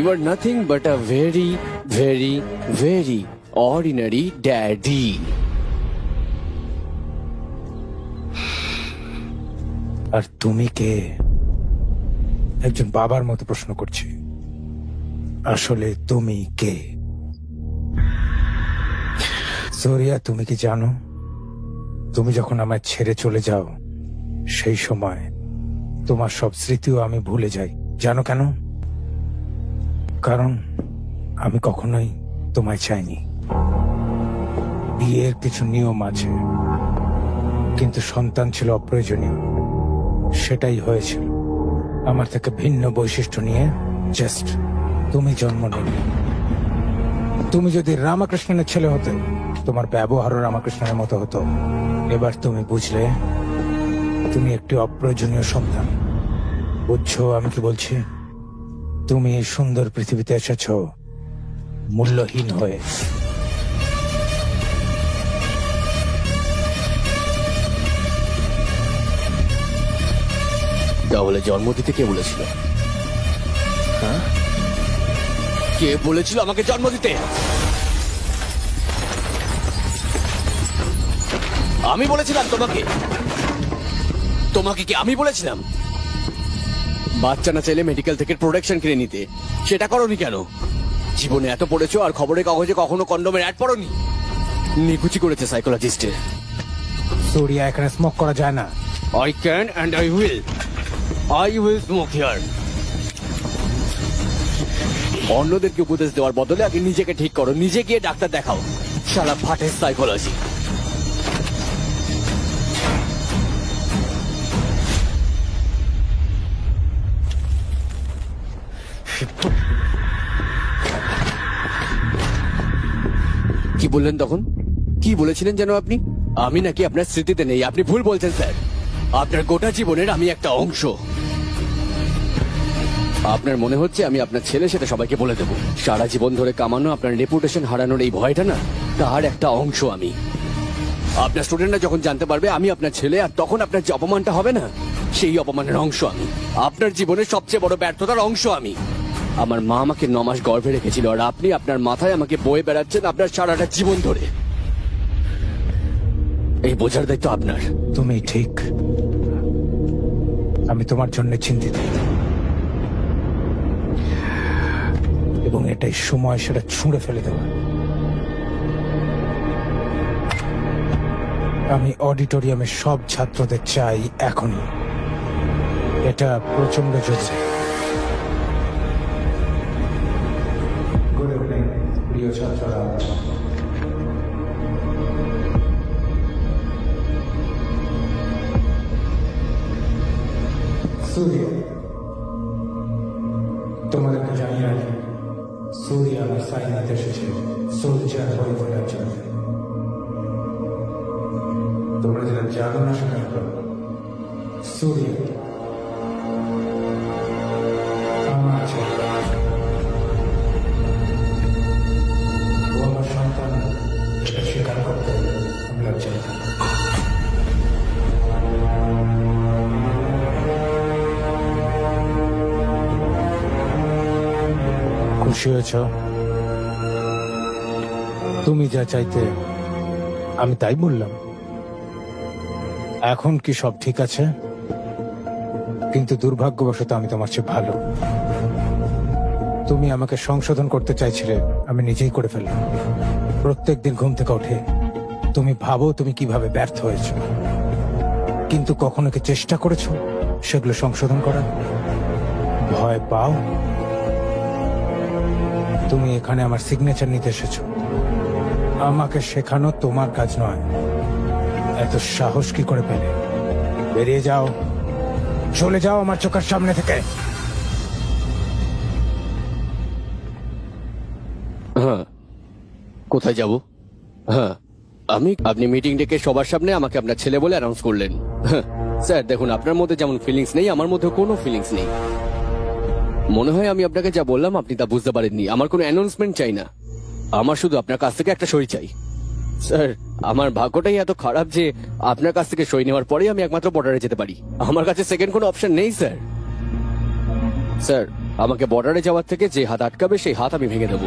You are nothing but a very, very, very ordinary daddy. আর তুমি কে? একজন বাবার মতো প্রশ্ন করছি। আসলে তুমি কে? সোরিয়া, তুমি কি জানো, তুমি যখন আমায় ছেড়ে চলে যাও সেই সময় তোমার সব স্মৃতিও আমি ভুলে যাই। জানো কেন? কারণ আমি কখনোই তোমায় চাইনি। বিয়ের কিছু নিয়ম আছে, কিন্তু সন্তান ছিল অপ্রয়োজনীয়। সেটাই হয়েছিল। আমার থেকে ভিন্ন বৈশিষ্ট্য নিয়ে জাস্ট তুমি জন্ম নিলে। তুমি যদি রামকৃষ্ণনের ছেলে হতে, তোমার ব্যবহারও রামকৃষ্ণনের মতো হতো। এবার তুমি বুঝলে তুমি একটি অপ্রয়োজনীয় সন্তান। বুঝছো আমি কি বলছি? তুমি এই সুন্দর পৃথিবীতে এসেছ মূল্যহীন হয়ে। তাহলে জন্ম দিতে কে বলেছিল? হ্যাঁ, কে বলেছিল আমাকে জন্ম দিতে? আমি বলেছিলাম তোমাকে? তোমাকে কি আমি বলেছিলাম বাচ্চা না চাইলে মেডিকেল থেকে প্রোটেকশন কিনে নিতে? সেটা করোনি কেন? জীবনে এত পড়েছো আর খবরের কাগজে কখনো কন্ডোমের অ্যাড পড়োনি? নিকুচি করেছে সাইকোলজিস্টে। সোরিয়া, এখানে স্মোক করা যায় না। I can and I will. I will smoke here. অন্যদেরকে উপদেশ দেওয়ার বদলে আগে নিজেকে ঠিক করো, নিজে গিয়ে ডাক্তার দেখাও। শালা ফাটের সাইকোলজি। কি বললেন তখন? কি বলেছিলেন যেন আপনি? আমি নাকি আপনার স্মৃতিতে নেই? আপনি ভুল বলছেন স্যার। আপনার গোটা জীবনের আমি একটা অংশ। আপনার মনে হচ্ছে আমি আপনার ছেলে, সেটা সবাইকে বলে দেবো। সারা জীবন ধরে কামানো আপনার রেপুটেশন হারানোর এই ভয়টা না, তার একটা অংশ আমি। আপনার স্টুডেন্টরা যখন জানতে পারবে আমি আপনার ছেলে, আর তখন আপনার যে অপমানটা হবে না, সেই অপমানের অংশ আমি। আপনার জীবনের সবচেয়ে বড় ব্যর্থতার অংশ আমি। আমার মা আমাকে 9 মাস গর্ভে রেখেছিল, আর আপনি আপনার মাথায় আমাকে বয়ে বেড়াচ্ছেন আপনার সারাটা জীবন ধরে। এই বোঝার দায়িত্ব আপনার। তুমি ঠিক। আমি তোমার জন্য চিন্তিত, এবং এটাই সময় সেটা ছুঁড়ে ফেলে দেওয়া। আমি অডিটোরিয়ামের সব ছাত্রদের চাই এখনই। এটা প্রচন্ড জরুরি। প্রিয় ছাত্ররা, তোমাদেরকে জানিয়ে রাখি, সূর্য আমার সাইন নিতে এসেছে সোলজার হয়ে ফেরার জন্য। তোমরা যেটা জানো না সেটা হলো, সূর্য আমার ছেলে। ও আমার সন্তান, এটা স্বীকার করতে আমি লজ্জিত। খুশি হয়েছ? তুমি যা চাইতে আমি তাই বললাম। এখন কি সব ঠিক আছে? কিন্তু দুর্ভাগ্যবশত আমি তোমার চেয়ে ভালো। তুমি আমাকে সংশোধন করতে চাইছিলে, আমি নিজেই করে ফেললাম। প্রত্যেকদিন ঘুম থেকে উঠে তুমি ভাবো তুমি কিভাবে ব্যর্থ হয়েছ, কিন্তু কখনো কি চেষ্টা করেছো সেগুলো সংশোধন করার? ভয় পাও? তুমি এখানে আমার সিগনেচার নিতে এসেছো। আমাকে শেখানো তোমার কাজ নয়। এত সাহস কি করে পেলে? বেরিয়ে যাও, চলে যাও আমার চোখের সামনে থেকে। হ্যাঁ, কোথায় যাব? হ্যাঁ, আপনি মিটিং ডেকে সবার সামনে আমাকে আপনার ছেলে বলে অ্যানাউন্স করলেন। হ্যাঁ স্যার, দেখুন, আপনার মধ্যে যেমন ফিলিংস নেই, আমার মধ্যে কোনো ফিলিংস নেই। মনে হয় আমি আপনাকে যা বললাম আপনি তা বুঝতে পারেননি। আমার কোনো অ্যানাউন্সমেন্ট চাই না, আমার শুধু আপনার কাছ থেকে একটা সই চাই। স্যার, আমার ভাগ্যটাই এত খারাপ যে আপনার কাছ থেকে সই নেওয়ার পরেই আমি একমাত্র বর্ডারে যেতে পারি। আমার কাছে সেকেন্ড কোনো অপশন নেই স্যার। স্যার, আমাকে বর্ডারে যাওয়ার থেকে যে হাত আটকাবে সেই হাত আমি ভেঙে দেবো।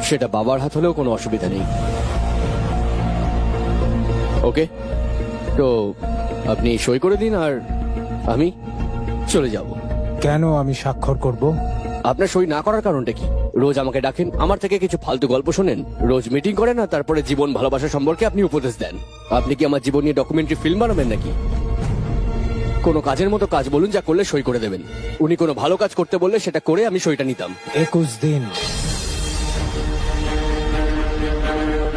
সেটা বাবার হাত হলেও কোনো অসুবিধা নেই। ওকে, তো আপনি সই করে দিন আর আমি চলে যাব। কেন আমি স্বাক্ষর করব? আপনার সই না করার কারণটা কি? রোজ আমাকে ডাকেন, আমার থেকে কিছু ফালতু গল্প শোনেন, রোজ মিটিং করেন, না তারপরে জীবন ভালোবাসা সম্পর্কে আপনি উপদেশ দেন। আপনি কি আমার জীবন নিয়ে ডকুমেন্টারি ফিল্ম বানাবেন নাকি? কোনো কাজের মতো কাজ বলুন, যা করলে সই করে দেবেন। উনি কোনো ভালো কাজ করতে বললে সেটা করে আমি সইটা নিতাম। 21 দিন।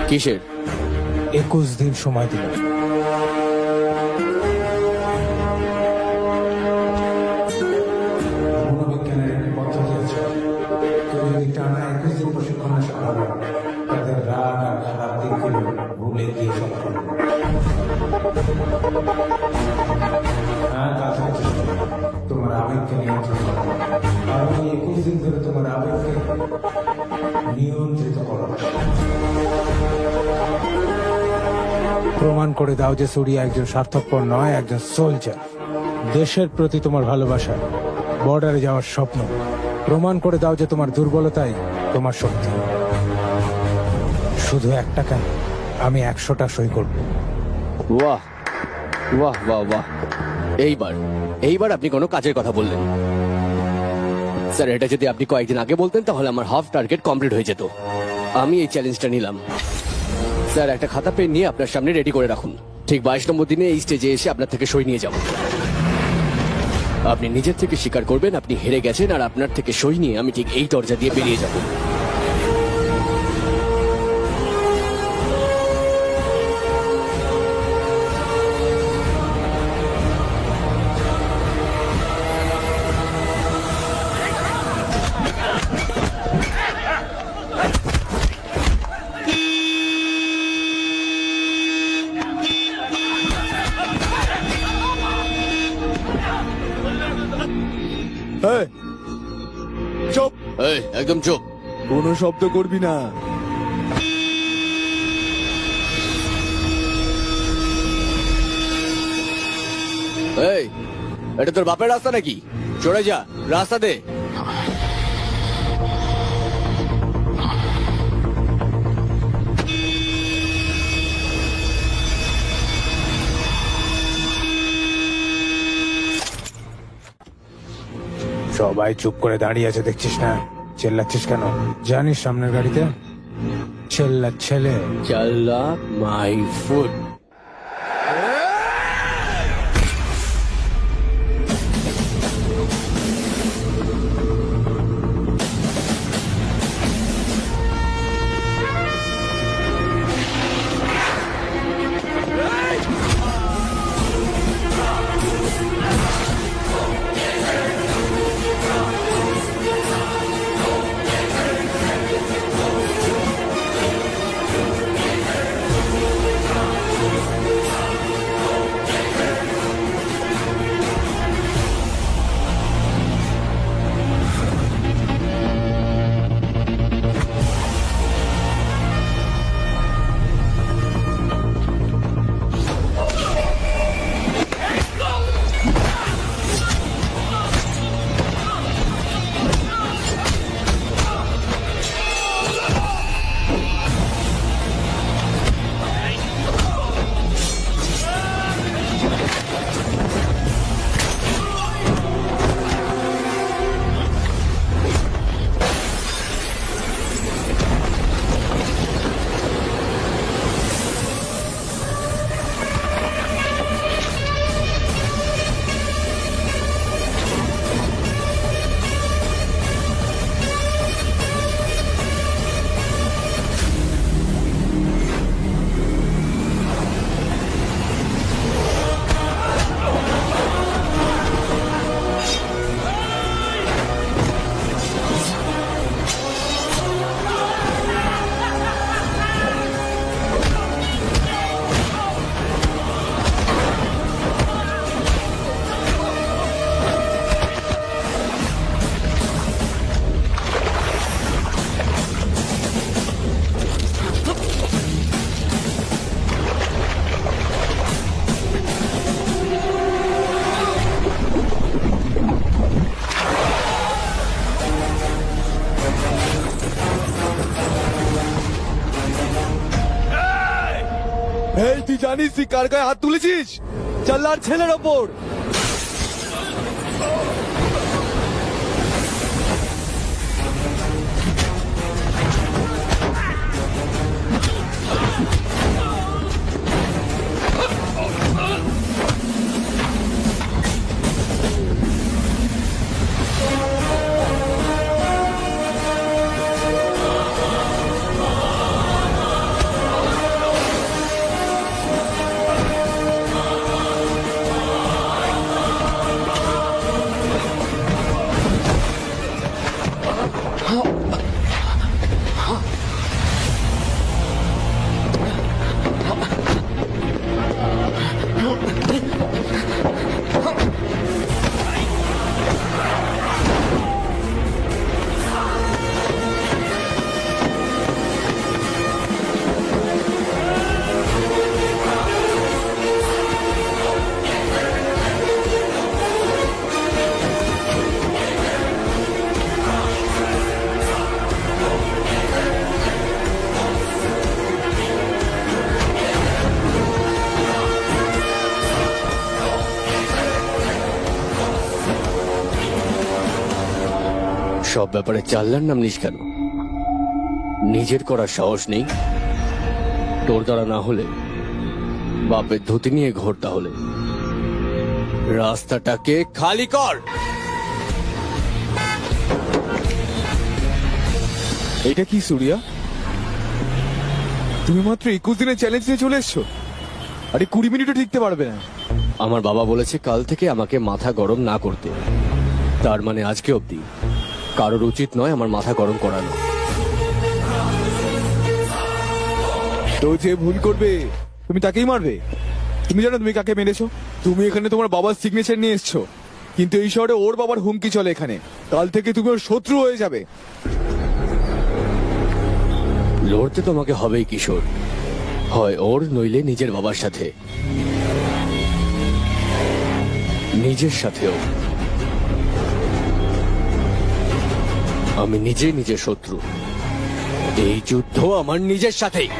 কিসের? 21 দিন সময় দিলাম। মনোবিজ্ঞানের একটি পদ্ধতি আছে। কেউ যদি টানা 21 দিন প্রশিক্ষণ আসে তাদের রাগ আর খারাপ দিকগুলো ভুলে গিয়ে সব করবে। হ্যাঁ, কাজ হচ্ছে তোমার আবেগকে নিয়ন্ত্রণ করা। আর আমি 21 দিন ধরে তোমার আবেগকে নিয়ন্ত্রিত করো। প্রমাণ করে দাও যে সুরিয়া একজন স্বার্থপর নয়, একজন সোলজার। দেশের প্রতি তোমার ভালোবাসা, বর্ডারে যাওয়ার স্বপ্ন। প্রমাণ করে দাও যে তোমার দুর্বলতাই তোমার শক্তি। শুধু একটা কেন, আমি 100টা সই করব। বাহ বাহ বাহ বাহ, এইবার আপনি কোনো কাজের কথা বললেন। স্যার, এটা যদি আপনি কয়েকদিন আগে বলতেন তাহলে আমার হাফ টার্গেট কমপ্লিট হয়ে যেত। আমি এই চ্যালেঞ্জটা নিলাম। স্যার, একটা খাতা পেন নিয়ে আপনার সামনে রেডি করে রাখুন। ঠিক 22 নম্বর দিনে এই স্টেজে এসে আপনার থেকে সই নিয়ে যাব। আপনি নিজের থেকে স্বীকার করবেন আপনি হেরে গেছেন, আর আপনার থেকে সই নিয়ে আমি ঠিক এই দরজা দিয়ে বেরিয়ে যাব। চুপ, এই, একদম চুপ। কোনো শব্দ করবি না। এই, এটা তোর বাপের রাস্তা নাকি? চড়ে যা, রাস্তা দে। সবাই চুপ করে দাঁড়িয়ে আছে, দেখছিস না? চেল্লাচ্ছিস কেন? জানিস সামনের গাড়িতে চেল্লা ছেলে। চাল্লা মাই ফুট। তুই জানিস তুই কার গায়ে হাত তুলেছিস? চাল্লার ছেলের ওপর। সব ব্যাপারে চাল্লার নাম নিস কেন? নিজের করার সাহস নেই? তোর দ্বারা না হলে বাপের ধুতি নিয়ে ঘোর, তাহলে রাস্তাটাকে খালি কর। এটা কি সুরিয়া? তুমি মাত্র 21 দিনের চ্যালেঞ্জ নিয়ে চলে এসছো, আরে 20 মিনিটও টিকতে পারবে না। আমার বাবা বলেছে কাল থেকে আমাকে মাথা গরম না করতে। তার মানে আজকে অবধি কারোর উচিত নয় আমার মাথা গরম করানো। তো যে ভুল করবে তুমি তাকেই মারবে। তুমি জানো তুমি কাকে মেরেছো? তুমি এখানে তোমার বাবার সিগনেচার নিয়ে এসছো, কিন্তু এই শহরে ওর বাবার হুমকি চলে এখানে। কাল থেকে তুমি ওর শত্রু হয়ে যাবে। লড়তে তোমাকে হবেই কিশোর, হয় ওর নইলে নিজের বাবার সাথে, নিজের সাথেও। আমি নিজেই নিজের শত্রু। এই যুদ্ধ আমার নিজের সাথেই।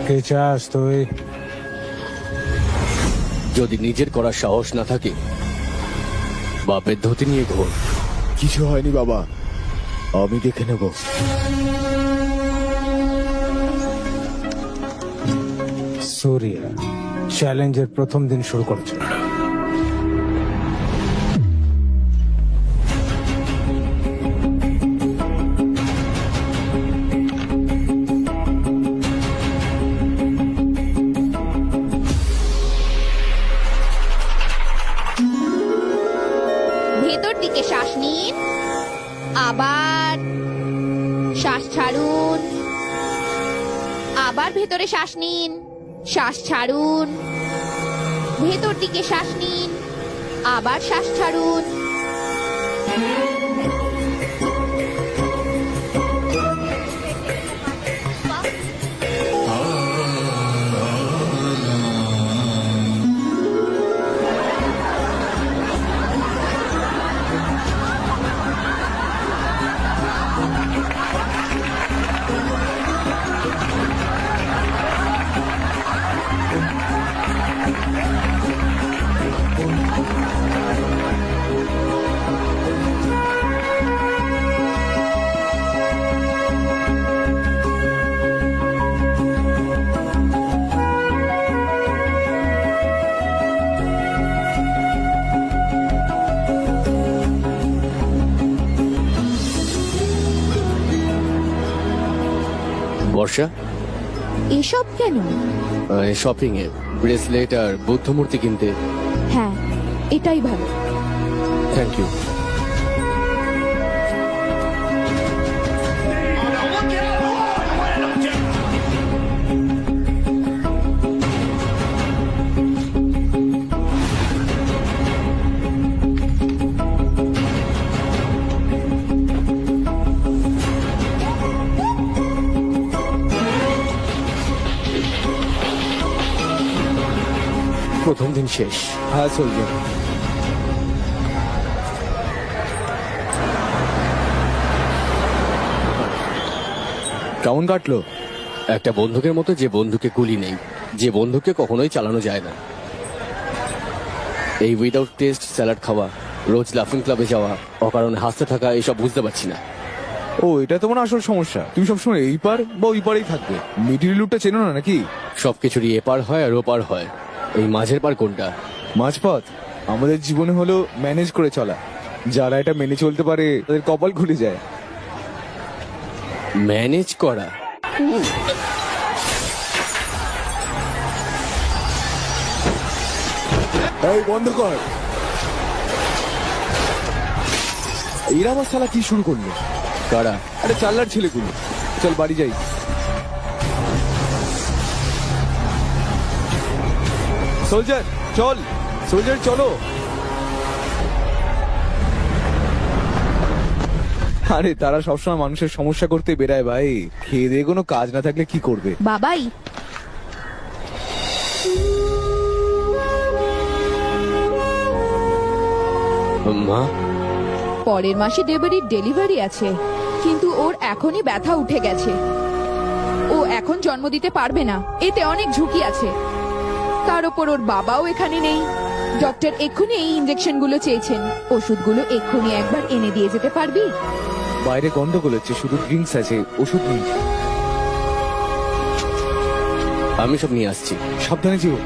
কে চাস তুই? যদি নিজের করার সাহস না থাকে, বাপের ধুতি নিয়ে ঘোর। কিছু হয়নি বাবা, আমি দেখে নেব। সুরিয়া চ্যালেঞ্জের প্রথম দিন শুরু করেছে। ভেতর দিকে শ্বাস নিন, আবার শ্বাস ছাড়ুন, আবার ভেতরে শ্বাস নিন, শ্বাস ছাড়ুন, ভেতর দিকে শ্বাস নিন, আবার শ্বাস ছাড়ুন। বর্ষা, এসব কেন? শপিং এ ব্রেসলেট আর বুদ্ধমূর্তি কিনতে। হ্যাঁ, এটাই ভালো। Thank you. প্রথম দিন শেষ। হ্যাঁ সোলজার। কেমন কাটলো? একটা বন্দুকের মতো, যে বন্দুকে গুলি নেই, যে বন্দুককে কখনোই চালানো যায় না। এই উইদাউট টেস্ট স্যালাড খাওয়া, রোজ লাফিং ক্লাবে যাওয়া, অকারণে হাসতে থাকা, এসব বুঝতে পারছি না। ও, এটা তোমার আসল সমস্যা। তুমি সবসময় এই পার বা ওই পারেই থাকবে। মিডিল লুপটা চেনো না নাকি? সবকিছুরই এপার হয় আর ওপার হয়, এই মাঝের পার কোনটা? মাঝপথ আমাদের জীবনে হলো ম্যানেজ করে চলা। যারা এটা মেনে চলতে পারে তাদের কপাল খুলে যায়। ম্যানেজ করা? এই বন্ধ কর। এরা আমার শালা কি শুরু করলো? কারা? আরে চাল্লার ছেলেগুলো। চল বাড়ি যাই। সোলজার চল, সোলজার চলো। আরে তারা সবসময় মানুষের সমস্যা করতে বেড়ায় ভাই। খেয়ে দিয়ে কোনো কাজ না থাকলে কি করবে? বাবাই, মা, পরের মাসে ডেবারির ডেলিভারি আছে, কিন্তু ওর এখনই ব্যথা উঠে গেছে। ও এখন জন্ম দিতে পারবে না, এতে অনেক ঝুঁকি আছে। তার উপর ওর বাবাও এখানে নেই। ডক্টর এক্ষুনি এই ইনজেকশনগুলো চেয়েছেন। ওষুধগুলো এক্ষুনি একবার এনে দিয়ে যেতে পারবি? বাইরে গন্ডগোল হচ্ছে, শুধু ড্রিঙ্কস আছে, ওষুধ নেই। আমি সব নিয়ে আসছি। সাবধানে যেও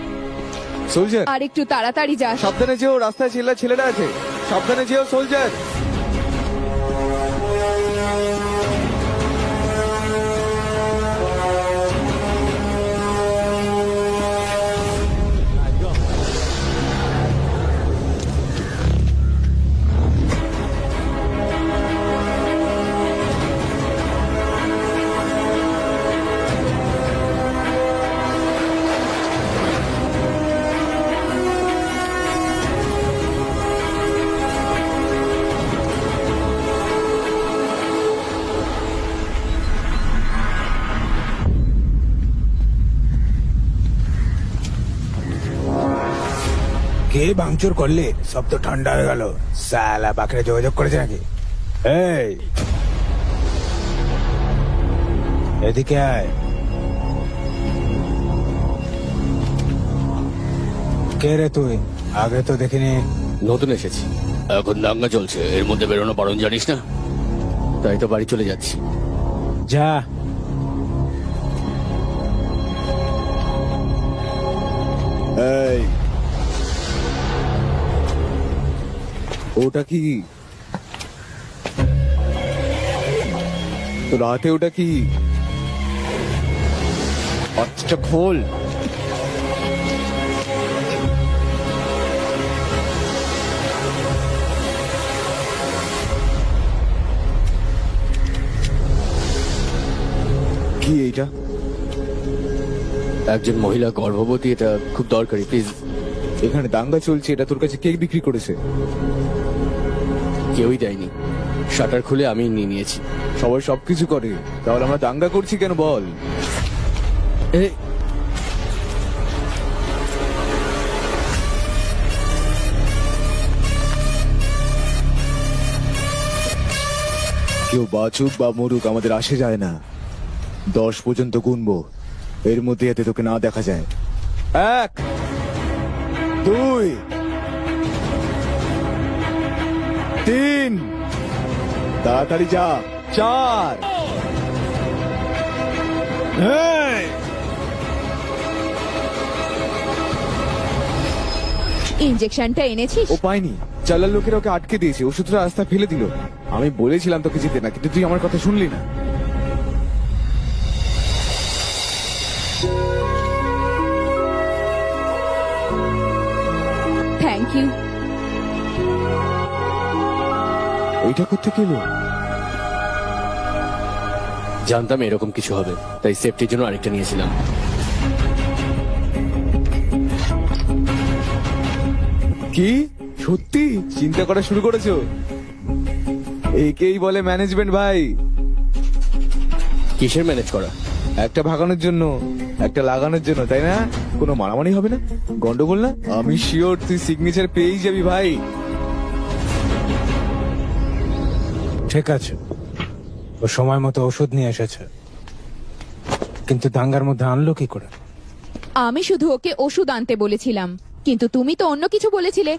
সোলজার, আর একটু তাড়াতাড়ি যাস। সাবধানে যেও। রাস্তায় ছেলেরা আছে, সাবধানে যেও সোলজার। কে ভাঙচুর করলে? সব তো ঠান্ডা হয়ে গেল। সালা বাকরে যোগাযোগ করেছে নাকি? এই এদিকে আয়। কে রে তুই? আগে তো দেখিনি। নতুন এসেছি, এখন দাঙ্গা চলছে, এর মধ্যে বেরোনো বারণ জানিস না? তাই তো বাড়ি চলে যাচ্ছি। যা। এই ওটা কি? তো রাতে ওটা কি? আচ্ছা খোল। কি এইটা? একজন মহিলা গর্ভবতী, এটা খুব দরকারি, প্লিজ। এখানে দাঙ্গা চলছে, এটা তোর কাছে কে বিক্রি করেছে? কেউই দেয়নি, শাটার খুলে আমি নিয়ে নিয়েছি। সবাই সবকিছু করে, তাহলে আমরা দাঙ্গা করছি কেন বল? এই, কেউ বাঁচুক বা মরুক আমাদের আসে যায় না। 10 পর্যন্ত গুনবো, এর মধ্যে যাতে তোকে না দেখা যায়। 1 2 3, তাড়াতাড়ি যা। 4। ইনজেকশনটা এনেছিস? ও পায়নি, চালার লোকেরা ওকে আটকে দিয়েছে, ওষুধটা রাস্তা ফেলে দিল। আমি বলেছিলাম তোকে যেতে না, কিন্তু তুই আমার কথা শুনলি না। Thank you. এইটা করতে গেলো? জানতাম এরকম কিছু হবে, তাই সেফটির জন্য আরেকটা নিয়েছিলাম। কি সত্যি চিন্তা করা শুরু করেছো? একেই বলে ম্যানেজমেন্ট ভাই। কিসের ম্যানেজ করা? একটা ভাগানোর জন্য, একটা লাগানোর জন্য, তাই না? কোনো মারামারি হবে না, গন্ডগোল না? আমি শিওর তুই সিগনেচার পেয়েই যাবি ভাই। ঠিক আছে, ও সময় মতো ওষুধ নিয়ে এসেছে, কিন্তু দাঙ্গার মধ্যে আনলো কি করে? আমি শুধু ওকে ওষুধ আনতে বলেছিলাম, কিন্তু তুমি তো অন্য কিছু বলেছিলে।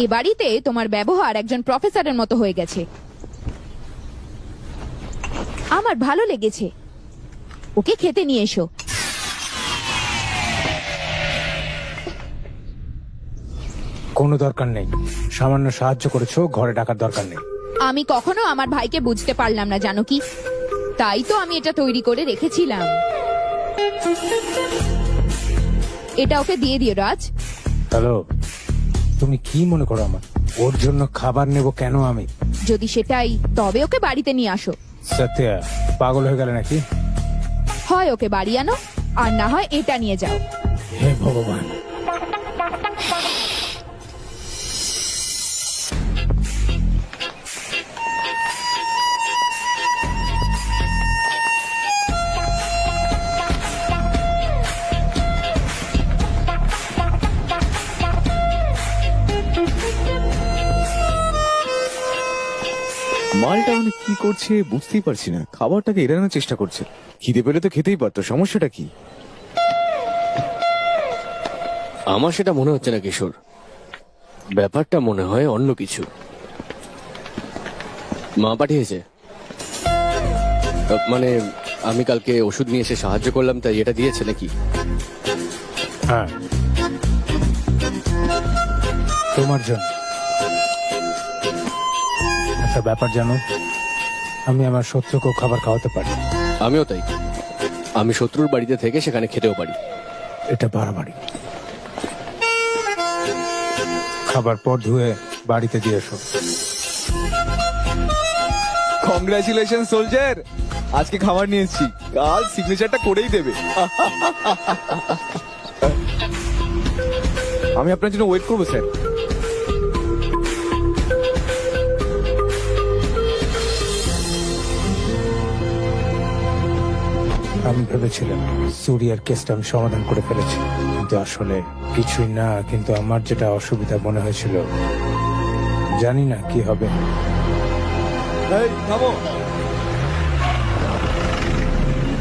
এ বাড়িতে তোমার ব্যবহার একজন প্রফেসরের মতো হয়ে গেছে। আমার ভালো লেগেছে। ওকে খেতে নিয়ে এসো। কোনো দরকার নেই, সামান্য সাহায্য করেছো, ঘরে ডাকার দরকার নেই। আমি কখনো আমার ভাইকে বুঝতে পারলাম না, জানো কি? তাই তো আমি এটা তৈরি করে রেখেছিলাম। এটা ওকে দিয়ে দিও রাজ। হ্যালো, তুমি কি মনে করো আমার ওর জন্য খাবার নেব কেন আমি? যদি সেটাই, তবে ওকে বাড়িতে নিয়ে আসো। সত্যা পাগল হয়ে গেলে নাকি? হয় ওকে বাড়ি আনো, আর না হয় এটা নিয়ে যাও। হে ভগবান, মালটা মানে কি করছে বুঝতেই পারছি না, খাবারটাকে এড়ানোর চেষ্টা করছে। খিদে পেলে তো খেতেই পারতো, সমস্যাটা কি? আমার সেটা মনে হচ্ছে না কিশোর, ব্যাপারটা মনে হয় অন্য কিছু। মা পাঠিয়েছে, মানে আমি কালকে ওষুধ নিয়ে এসে সাহায্য করলাম, তাই এটা দিয়েছে নাকি? হ্যাঁ তোমার জন্য। একটা ব্যাপার জানো, আমি আমার শত্রুকেও খাবার খাওয়াতে পারি। আমিও তাই, আমি শত্রুর বাড়িতে থেকে সেখানে খেতেও পারি। এটা বাড়াবাড়ি। খাবার পর ধুয়ে বাড়িতে দিয়ে এসো। কংগ্রাচুলেশন সোলজার, আজকে খাবার নিয়ে এসেছি, কাল সিগনেচারটা করেই দেবে। আমি আপনার জন্য ওয়েট করবো স্যার। আমি ভেবেছিলাম সুরিয়ার কেসটা আমি সমাধান করে ফেলেছি, কিন্তু আসলে কিছুই না। কিন্তু আমার যেটা অসুবিধা মনে হয়েছিল, জানি না কি হবে। এই থামো।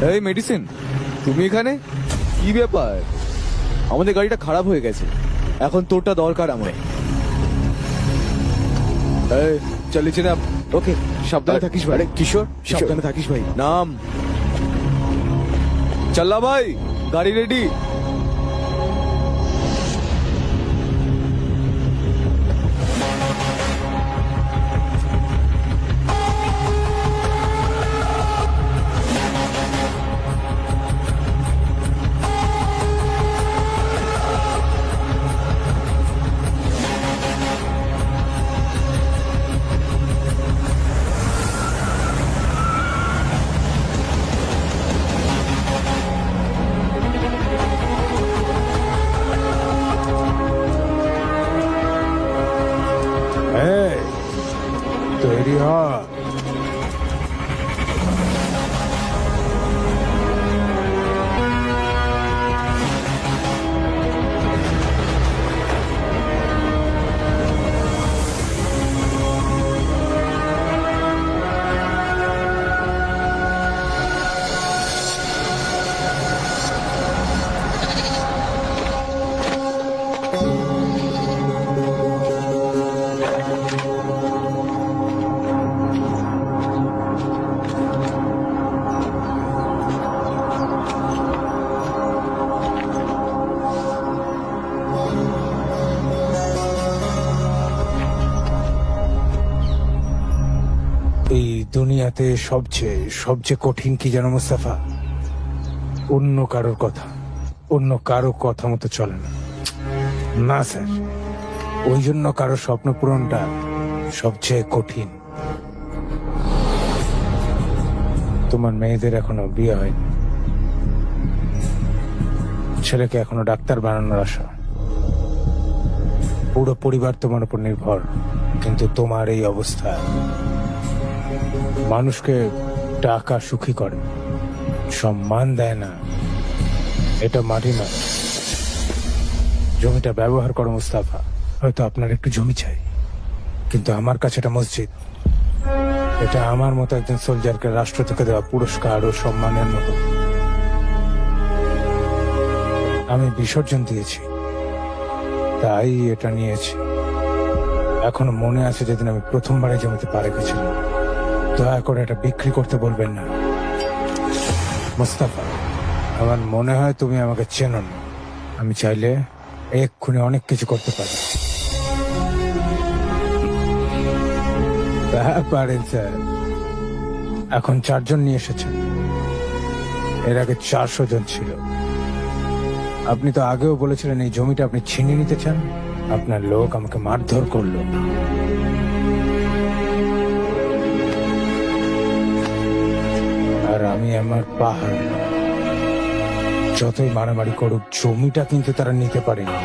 এই মেডিসিন, তুমি এখানে? কি ব্যাপার? আমাদের গাড়িটা খারাপ হয়ে গেছে, এখন তোরটা দরকার আমার। এই চালিয়েছে না? ওকে, সাবধানে থাকিস ভাই। আরে কিশোর, সাবধানে থাকিস ভাই। নাম চাল্লা ভাই, গাড়ি রেডি। এই, তৈরি হ। এই দুনিয়াতে সবচেয়ে কঠিন কি জানো মুস্তাফা? অন্য কারোর কথা, অন্য কারো কথা মতো চলে না। না স্যার, ওই জন্য কারো স্বপ্ন পূরণটা সবচেয়ে কঠিন। তোমার মেয়েদের এখনো বিয়ে হয়নি, ছেলেকে এখনো ডাক্তার বানানোর আশা, পুরো পরিবার তোমার উপর নির্ভর। কিন্তু তোমার এই অবস্থা, মানুষকে টাকা সুখী করে, সম্মান দেয় না। এটা মাটি না, জমিটা ব্যবহার করো মুস্তাফা। হয়তো আপনার একটু জমি চাই, কিন্তু আমার কাছে এটা মসজিদ। এটা আমার মতো একজন সোলজারকে রাষ্ট্র থেকে দেওয়া পুরস্কার ও সম্মানের মতো। আমি বিসর্জন দিয়েছি, তাই এটা নিয়েছি। এখনো মনে আছে যেদিন আমি প্রথমবারে জমিতে পা রেখেছিলাম। দয়া করে এটা বিক্রি করতে বলবেন না মুস্তাফা। আমার মনে হয় তুমি আমাকে চেনো না। আমি চাইলে এক্ষুনি অনেক কিছু করতে পারি। পারেন স্যার। এখন 4 জন নিয়ে এসেছেন, এর আগে 400 জন ছিল। আপনি তো আগেও বলেছিলেন এই জমিটা আপনি ছিনিয়ে নিতে চান। আপনার লোক আমাকে মারধর করলো। আর আমি আমার পাহাড়, যতই মারামারি করুক, জমিটা কিন্তু তারা নিতে পারেনি।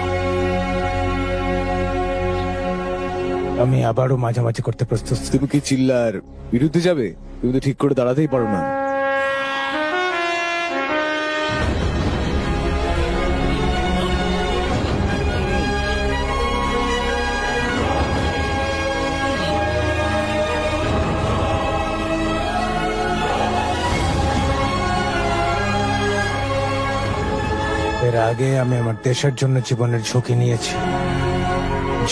আমি আবারও মাঝামাঝি করতে প্রস্তুত। তুমি কি চিল্লার বিরুদ্ধে যাবে? তুমি তো ঠিক করে দাঁড়াতেই পারো না। এর আগে আমি আমার দেশের জন্য জীবনের ঝুঁকি নিয়েছি।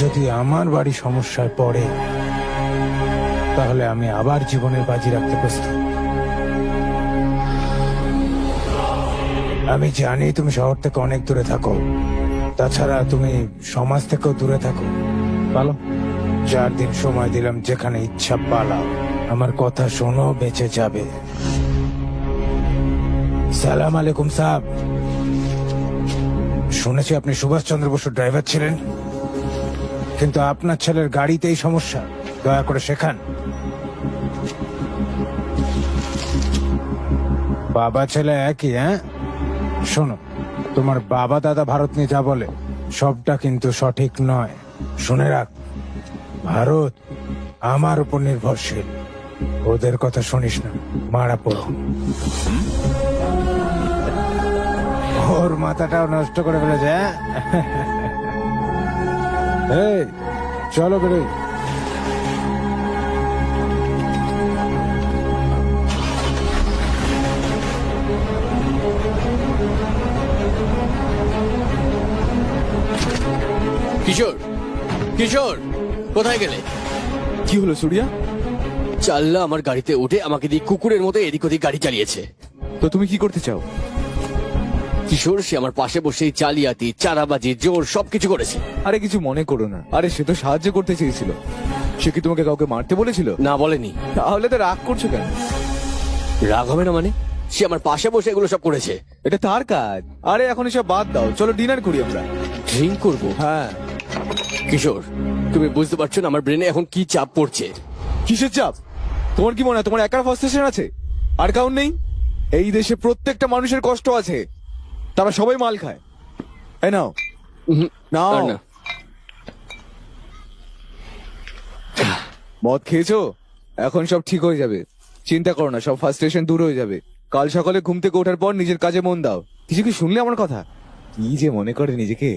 যদি আমার বাড়ি সমস্যায় পড়ে, তাহলে আমি আবার জীবনের বাজি রাখতে প্রস্তুত। আমি জানি তুমি শহর থেকে অনেক দূরে থাকো, তাছাড়া তুমি সমাজ থেকেও দূরে থাকো। পালো, 4 দিন সময় দিলাম, যেখানে ইচ্ছা পালাও। আমার কথা শোনো, বেঁচে যাবে। সালাম আলাইকুম সাহেব। শুনেছি আপনি সুভাষচন্দ্র বসুর ড্রাইভার ছিলেন, কিন্তু আপনার ছেলের গাড়িতেই সমস্যা। দয়া করে শেখান। বাবা ছেলে একই, হ্যাঁ? শোনো, তোমার বাবা দাদা ভারত নিয়ে যা বলে সবটা কিন্তু সঠিক নয়। শুনে রাখ, ভারত আমার উপর নির্ভরশীল। ওদের কথা শুনিস না, মারা পড়ো। ওর মাথাটাও নষ্ট করে ফেলেছে, হ্যাঁ? এই, চলো বেরোই। কিশোর, কিশোর, কোথায় গেলে? কি হলো সূর্যা? চাল্লা আমার গাড়িতে উঠে আমাকে দিয়ে কুকুরের মতো এদিক ওদিক গাড়ি চালিয়েছে। তো তুমি কি করতে চাও? কিশোর, সে আমার পাশে বসেই জালিয়াতি, চারাবাজি, জোর সবকিছু করেছে। আরে কিছু মনে করো না। আরে সে তো সাহায্য করতে চেয়েছিল। সে কি তোমাকে কাউকে মারতে বলেছিল? না, বলেনি। তাহলে তো রাগ করছো কেন? রাগ হবে না মানে? সে আমার পাশে বসে এগুলো সব করেছে। এটা তার কাজ। আরে এখন এসব বাদ দাও, চলো ডিনার করি আমরা। ড্রিঙ্ক করবো? হ্যাঁ। কিশোর, তুমি বুঝতে পারছো না আমার ব্রেনে এখন কি চাপ পড়ছে? কিসের চাপ? তোমার কি মনে হয় তোমার একার ফার্স্টেশন আছে? আর কাউন নেই? এই দেশে প্রত্যেকটা মানুষের কষ্ট আছে, তারা সবাই মাল খায়। এই নাও, নাও। আর না। মদ খেয়েছো? এখন সব ঠিক হয়ে যাবে, চিন্তা করো না। সব ফার্স্টেশন দূর হয়ে যাবে। কাল সকালে ঘুম থেকে ওঠার পর নিজের কাজে মন দাও। কিছু কি শুনলে আমার কথা? কি যে মনে করে নিজেকে,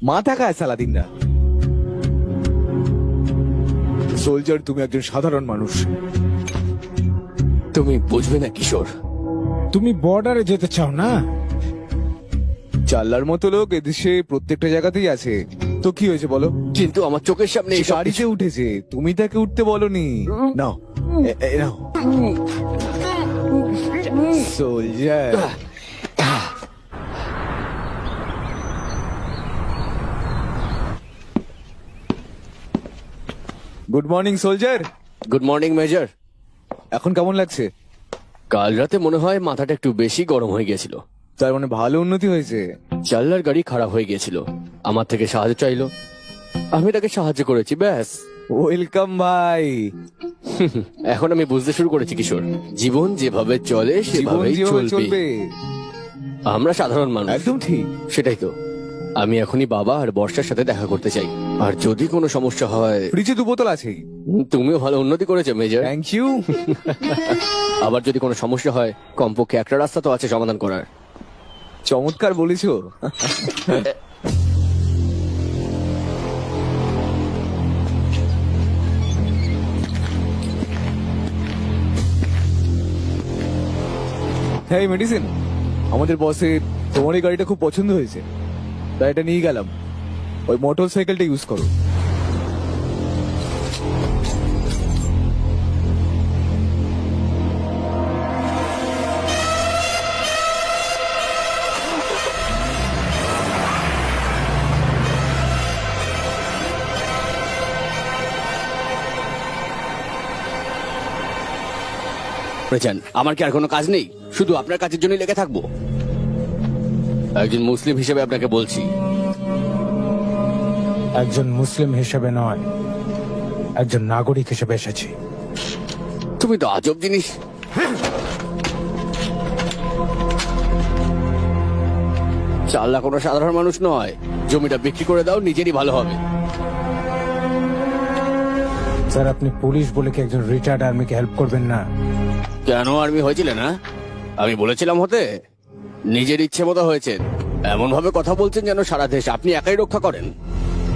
মাথা খায় সারাদিন রাত। সোলজার, তুমি একজন সাধারণ মানুষ। তুমি বুঝবে না কিশোর। তুমি বর্ডারে যেতে চাও না? চাল্লার মতো লোক এদেশে প্রত্যেকটা জায়গাতেই আছে। তো কি হয়েছে বলো? কিন্তু আমার চোখের সামনে সে এইসব গাড়িতে কিছু- উঠেছে, তুমি তাকে উঠতে বলনি। নাও, নাও। Soldier, good morning soldier. Good morning major. এখন কেমন লাগছে? কাল রাতে মনে হয় মাথাটা একটু বেশি গরম হয়ে গেছিল। তার মানে ভালো উন্নতি হয়েছে। চাল্লার গাড়ি খারাপ হয়ে গিয়েছিল, আমার থেকে সাহায্য চাইলো, আমি তাকে সাহায্য করেছি, ব্যাস। ওয়েলকাম ভাই। এখন আমি বুঝতে শুরু করেছি কিশোর, জীবন যেভাবে চলে জীবন সেভাবেই যেভাবে চলবে। চলবে। আমরা সাধারণ মানুষ। একদম ঠিক। সেটাই তো। আমি এখনই বাবা আর বর্ষার সাথে দেখা করতে চাই। আর যদি কোনো সমস্যা হয়, ফ্রিজে 2 বোতল আছেই। তুমিও ভালো উন্নতি করেছো মেজর। Thank you. আবার যদি কোনো সমস্যা হয়, কমপক্ষে একটা রাস্তা তো আছে সমাধান করার। চমৎকার বলেছো। হ্যাঁ এই মেডিসিন আমাদের বসের তোমার এই গাড়িটা খুব পছন্দ হয়েছে, তাই এটা নিয়ে গেলাম। ওই মোটর সাইকেলটা ইউজ করো। বলেছেন আমার কি আর কোনো কাজ নেই, শুধু আপনার কাজের জন্য লেগে থাকবো? একজন মুসলিম হিসেবে আপনাকে বলছি, একজন মুসলিম হিসেবে নয়, একজন নাগরিক হিসেবে এসেছি। তুমি তো আজব জিনিস। চাল্লা কোনো সাধারণ মানুষ নয়। জমিটা বিক্রি করে দাও, নিজেরই ভালো হবে। স্যার, আপনি পুলিশ বলে কি একজন রিটায়ার্ড আর্মিকে হেল্প করবেন না? কেন আর্মি হয়েছিলেন? না আমি বলেছিলাম হতে? নিজের ইচ্ছে মতো হয়েছে। এমন ভাবে কথা বলছেন যেন সারা দেশ আপনি একাই রক্ষা করেন।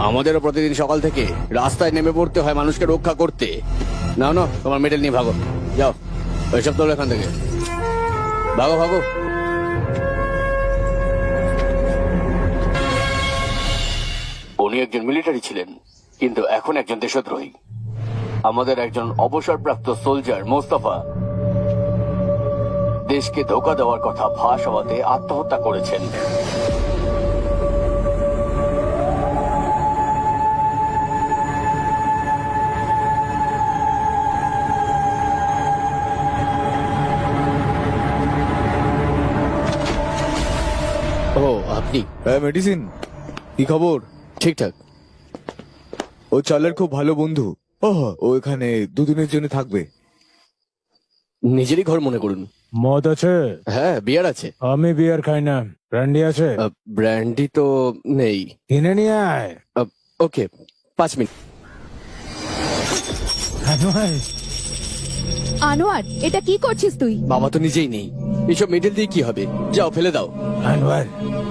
আমাদেরও প্রতিদিন সকাল থেকে রাস্তায় নেমে পড়তে হয় মানুষকে রক্ষা করতে। না না, তোমার মেডেল নিয়ে ভাগো, যাও ওইসব তোলো এখান থেকে, ভাগো ভাগো। উনি একজন মিলিটারি ছিলেন, কিন্তু এখন একজন দেশদ্রোহী। আমাদের একজন অবসরপ্রাপ্ত সোলজার মোস্তফা দেশকে ধোঁকা দেওয়ার কথা ফাঁস হওয়াতে আত্মহত্যা করেছেন। ও আপনি? হ্যাঁ মেডিসিন, কি খবর? ঠিকঠাক। ও চালের খুব ভালো বন্ধু। ও এখানে দুদিনের জন্য থাকবে। নিজেরই ঘর মনে করুন। মদ আছে? হ্যাঁ, বিয়ার আছে। আমি বিয়ার খাই না। ব্র্যান্ডি আছে? ব্র্যান্ডি তো নেই। কিনে নিয়ে আয়। ওকে, 5 মিনিট। আনোয়ার, এটা কি করছিস তুই? বাবা তো নিজেই নেই, এসব মেডেল দিয়ে কি হবে? যাও ফেলে দাও। আনোয়ার,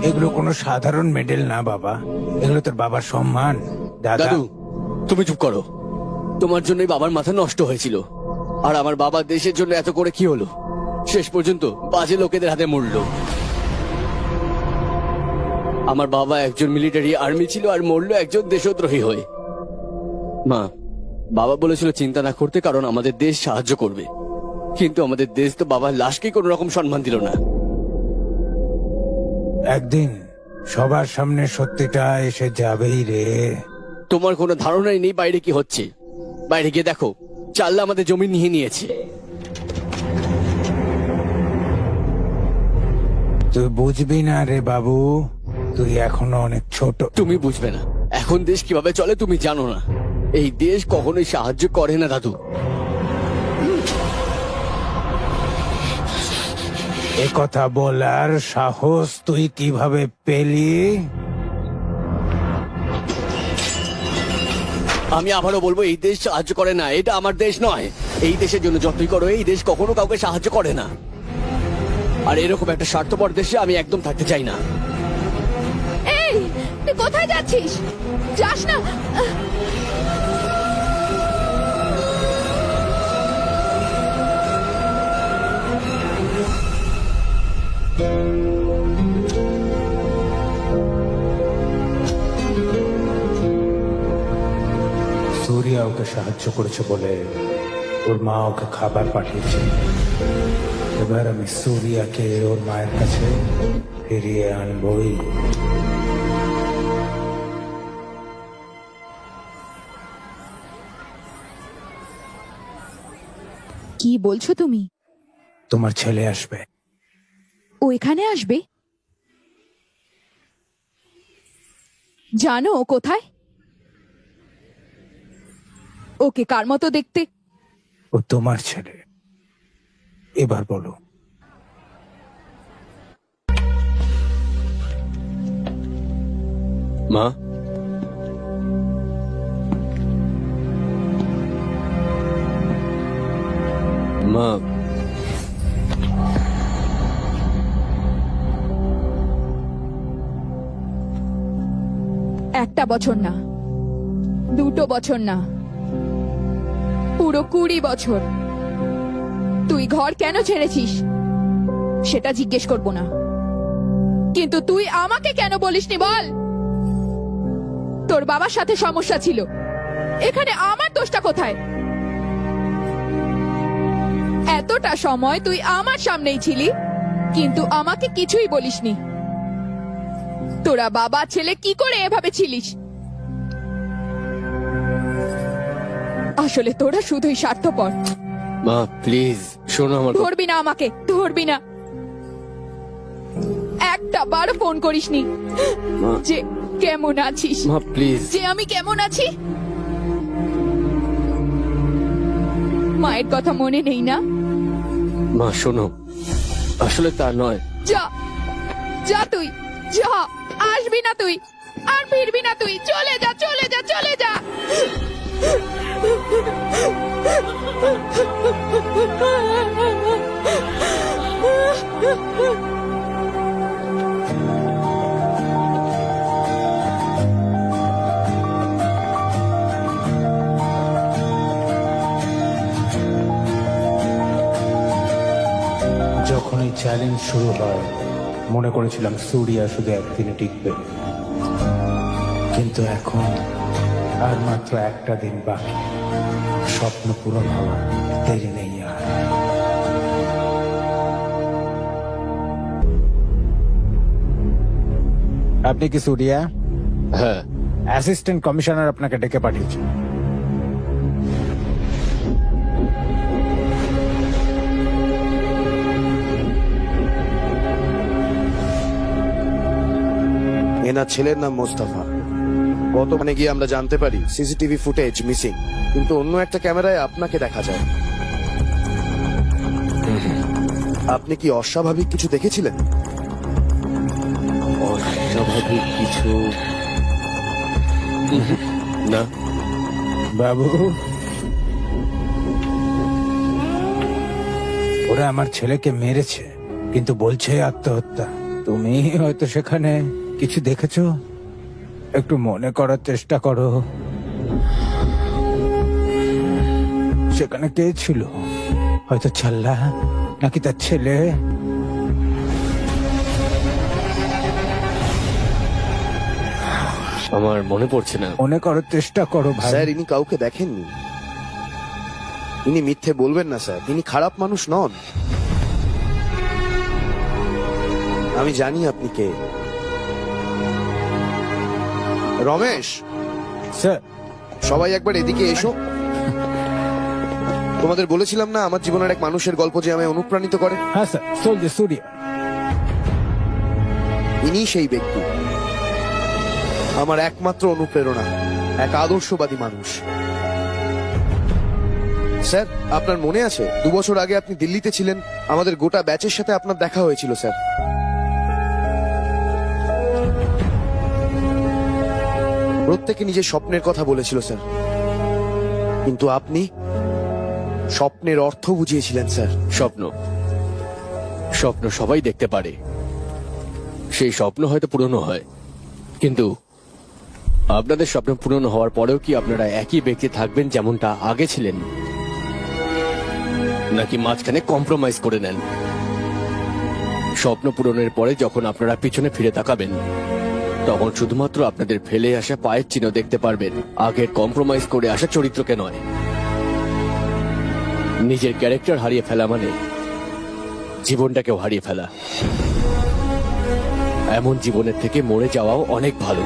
এগুলো কোনো সাধারণ মেডেল না বাবা, এগুলো তোর বাবার সম্মান। দাদা, দাদু তুমি চুপ করো। তোমার জন্যই বাবার মাথা নষ্ট হয়েছিল, আর আমার বাবা দেশের জন্য এত করে কি হলো? শেষ পর্যন্ত বাজে লোকেদের হাতে মরলো। আমার বাবা একজন মিলিটারি আর্মি ছিল আর মরলো একজন দেশদ্রোহী হয়ে। মা, বাবা বলেছিল চিন্তা না করতে, কারণ আমাদের দেশ সাহায্য করবে। কিন্তু আমাদের দেশ তো বাবার লাশকে কোন রকম সম্মান দিল না। একদিন সবার সামনে সত্যিটা এসে যাবেই রে। তোমার কোনো ধারণাই নেই বাইরে কি হচ্ছে। বাইরে গিয়ে দেখো, চাল্লা আমাদের জমি নিয়ে নিয়েছে। তুই বুঝবি না রে বাবু, তুই এখনো অনেক ছোট। তুমি বুঝবে না এখন দেশ কিভাবে চলে, তুমি জানো না। এই দেশ কখনোই সাহায্য করে না দাদু। এ কথা বলার সাহস তুই কিভাবে পেলি? আমি আবারও বলবো, এই দেশ সাহায্য করে না। এটা আমার দেশ নয়। এই দেশের জন্য যতই করো, এই দেশ কখনো কাউকে সাহায্য করে না। আর এরকম একটা স্বার্থপর দেশে আমি একদম থাকতে চাই না। এই, তুই কোথায় যাচ্ছিস? যাস না। সূর্যা ওকে সাহায্য করেছে বলে ওর মা ওকে খাবার পাঠিয়েছে। এবার আমি সূর্যাকে ওর মায়ের কাছে ফিরিয়ে আনবই। কি বলছো তুমি? তোমার ছেলে আসবে। ও এখানে আসবে? জানো ও কোথায়? ওকে কার মতো দেখতে? ও তোমার ছেলে। এবার বলো। মা, মা, 1 বছর না, 2 বছর না, পুরো 20 বছর। তুই ঘর কেন ছেড়েছিস? সেটা জিজ্ঞেস করব না, কিন্তু তুই আমাকে কেন বলিসনি বল? তোর বাবার সাথে সমস্যা ছিল, এখানে আমার দোষটা কোথায়? এতটা সময় তুই আমার সামনেই ছিলি, কিন্তু আমাকে কিছুই বলিসনি। তোরা বাবা ছেলে কি করে এভাবে ছিলিস? আসলে তোরা শুধুই স্বার্থপর। মা প্লিজ শোনো আমার কথা। ধরবি না আমাকে, ধরবি না। একটা বার ফোন করিসনি মা। যে কেমন আছিস, মা প্লিজ। যে আমি কেমন আছি। মায়ের কথা মনে নেই না? মা শোনো, আসলে তা নয়। যা, যা তুই, যা, আসবি না তুই, আর ফিরবি না তুই। চলে যা, চলে যা, চলে যা। যখন এই চ্যালেঞ্জ শুরু হয় মনে করেছিলাম সুরিয়া শুধু একদিনে টিকবে, কিন্তু এখন আর মাত্র একটা দিন বাকি। স্বপ্ন পূরণ হওয়ার দেরি নেই আর। আপনি কি সুরিয়া? হ্যাঁ, অ্যাসিস্ট্যান্ট কমিশনার আপনাকে ডেকে পাঠিয়েছে। এনার ছেলের নাম মোস্তফা। বর্তমানে গিয়ে আমরা জানতে পারি সিসিটিভি ফুটেজ মিসিং, কিন্তু অন্য একটা ক্যামেরায় আপনাকে দেখা যায়। আপনি কি অস্বাভাবিক কিছু দেখেছিলেন? অস্বাভাবিক কিছু না। বাবু, ওরা আমার ছেলেকে মেরেছে, কিন্তু বলছে আত্মহত্যা। তুমি হয়তো সেখানে কিছু দেখেছো, একটু মনে করার চেষ্টা করো। সেখানে কে ছিল? হয়তো ছাল্লা, নাকি তার ছেলে? আমার মনে পড়ছে না। মনে করার চেষ্টা করো ভাই। স্যার, ইনি কাউকে দেখেননি। ইনি মিথ্যে বলবেন না স্যার, তিনি খারাপ মানুষ নন। আমি জানি আপনি কে। রমেশ, স্যার, সবাই একবার এদিকে এসো। তোমাদের বলেছিলাম না আমার জীবনের এক মানুষের গল্প যে আমায় অনুপ্রাণিত করে। হ্যাঁ স্যার, সোলজার সুরিয়া। ইনি সেই ব্যক্তি, আমার একমাত্র অনুপ্রেরণা, এক আদর্শবাদী মানুষ। স্যার, আপনার মনে আছে 2 বছর আগে আপনি দিল্লিতে ছিলেন, আমাদের গোটা ব্যাচের সাথে আপনার দেখা হয়েছিল স্যার। প্রত্যেকে নিজের স্বপ্নের কথা বলেছিল স্যার, কিন্তু আপনি স্বপ্নের অর্থ বুঝিয়েছিলেন স্যার। স্বপ্ন, স্বপ্ন সবাই দেখতে পারে, সেই স্বপ্ন হয়তো পূরণও হয়, কিন্তু আপনাদের স্বপ্ন পূরণ হওয়ার পরেও কি আপনারা একই ব্যক্তি থাকবেন যেমনটা আগে ছিলেন, নাকি মাঝখানে কম্প্রোমাইজ করে নেন? স্বপ্ন পূরণের পরে যখন আপনারা পিছনে ফিরে তাকাবেন, তখন শুধুমাত্র আপনাদের ফেলে আসা পায়ের চিহ্ন দেখতে পারবেন, আগের কম্প্রোমাইজ করে আসা চরিত্রকে নয়। নিজের ক্যারেক্টার হারিয়ে ফেলা মানে জীবনটাকেও হারিয়ে ফেলা। এমন জীবনের থেকে মরে যাওয়াও অনেক ভালো।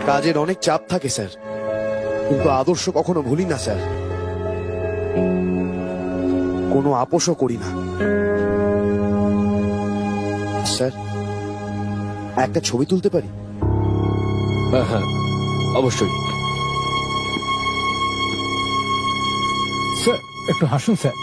কাজের অনেক চাপ থাকে স্যার, কিন্তু আদর্শ কখনো ভুলি না স্যার, কোনো আপোষও করি না। স্যার, একটা ছবি তুলতে পারি? হ্যাঁ হ্যাঁ, অবশ্যই। স্যার, একটু হাসুন স্যার।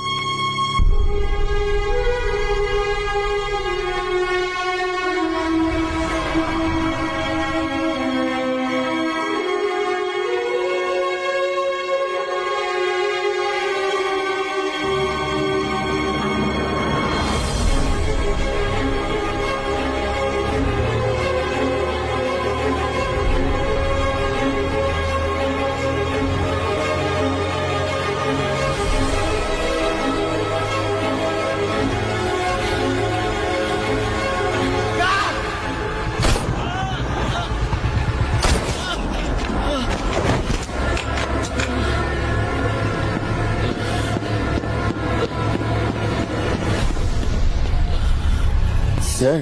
স্যার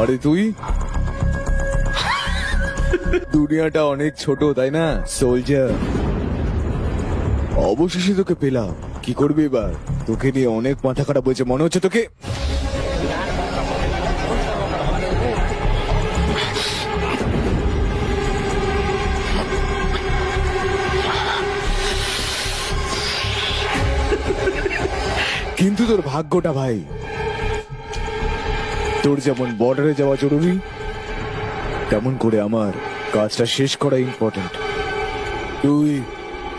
আরে তুই দুনিয়াটা অনেক ছোট তাই না সোলজার? অবশেষে তোকে পেলাম। কি করবি এবার? তোকে নিয়ে অনেক মাথা খারাপ হয়েছে মনে হচ্ছে তোকে। কিন্তু তোর ভাগ্যটা ভাই, তোর যেমন বর্ডারে যাওয়া জরুরি, তেমন করে আমার কাজটা শেষ করা ইম্পর্টেন্ট। তুই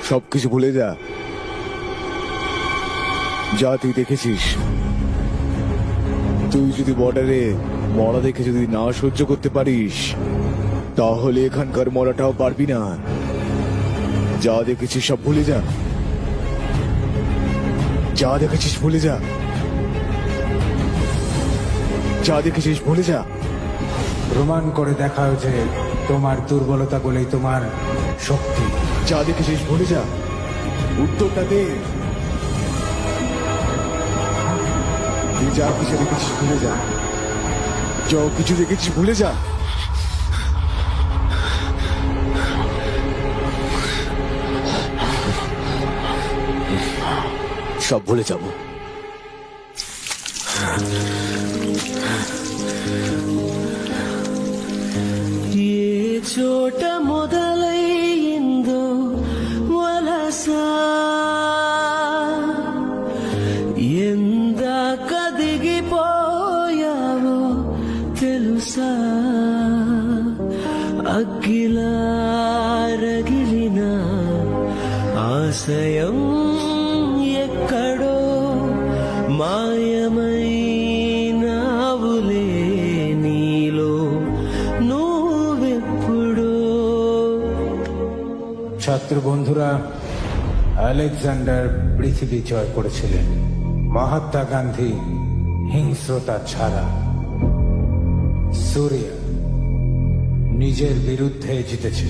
সবকিছু ভুলে যা, যা তুই দেখেছিস। তুই যদি বর্ডারে মরা দেখে যদি না সহ্য করতে পারিস, তাহলে এখানকার মরাটাও পারবি না। যা দেখেছিস সব ভুলে যা, যা দেখেছিস ভুলে যা, যা দেখেছিস ভুলে যা। প্রমাণ করে দেখাও যে তোমার দুর্বলতা বলেই তোমার শক্তি। যা দেখেছিস ভুলে যা, উত্তরটা দে। তুই যা কিছু দেখেছিস ভুলে যা, যা কিছু দেখেছিস ভুলে যা। সব ভুলে যাব। ఏ చోట మొదలైందో వలస ఎందాక దిగిపోయావో తెలుసా అగ్గిలా రగిలిన ఆశయం ఎక్కడో మాయమైనావులే నీలో నువ్వెప్పుడో ছাত্র বন্ধুরা, আলেকজান্ডার পৃথিবী জয় করেছিলেন। মহাত্মা গান্ধী হিংস্রতা ছাড়া, সূর্য নিজের বিরুদ্ধে জিতেছে।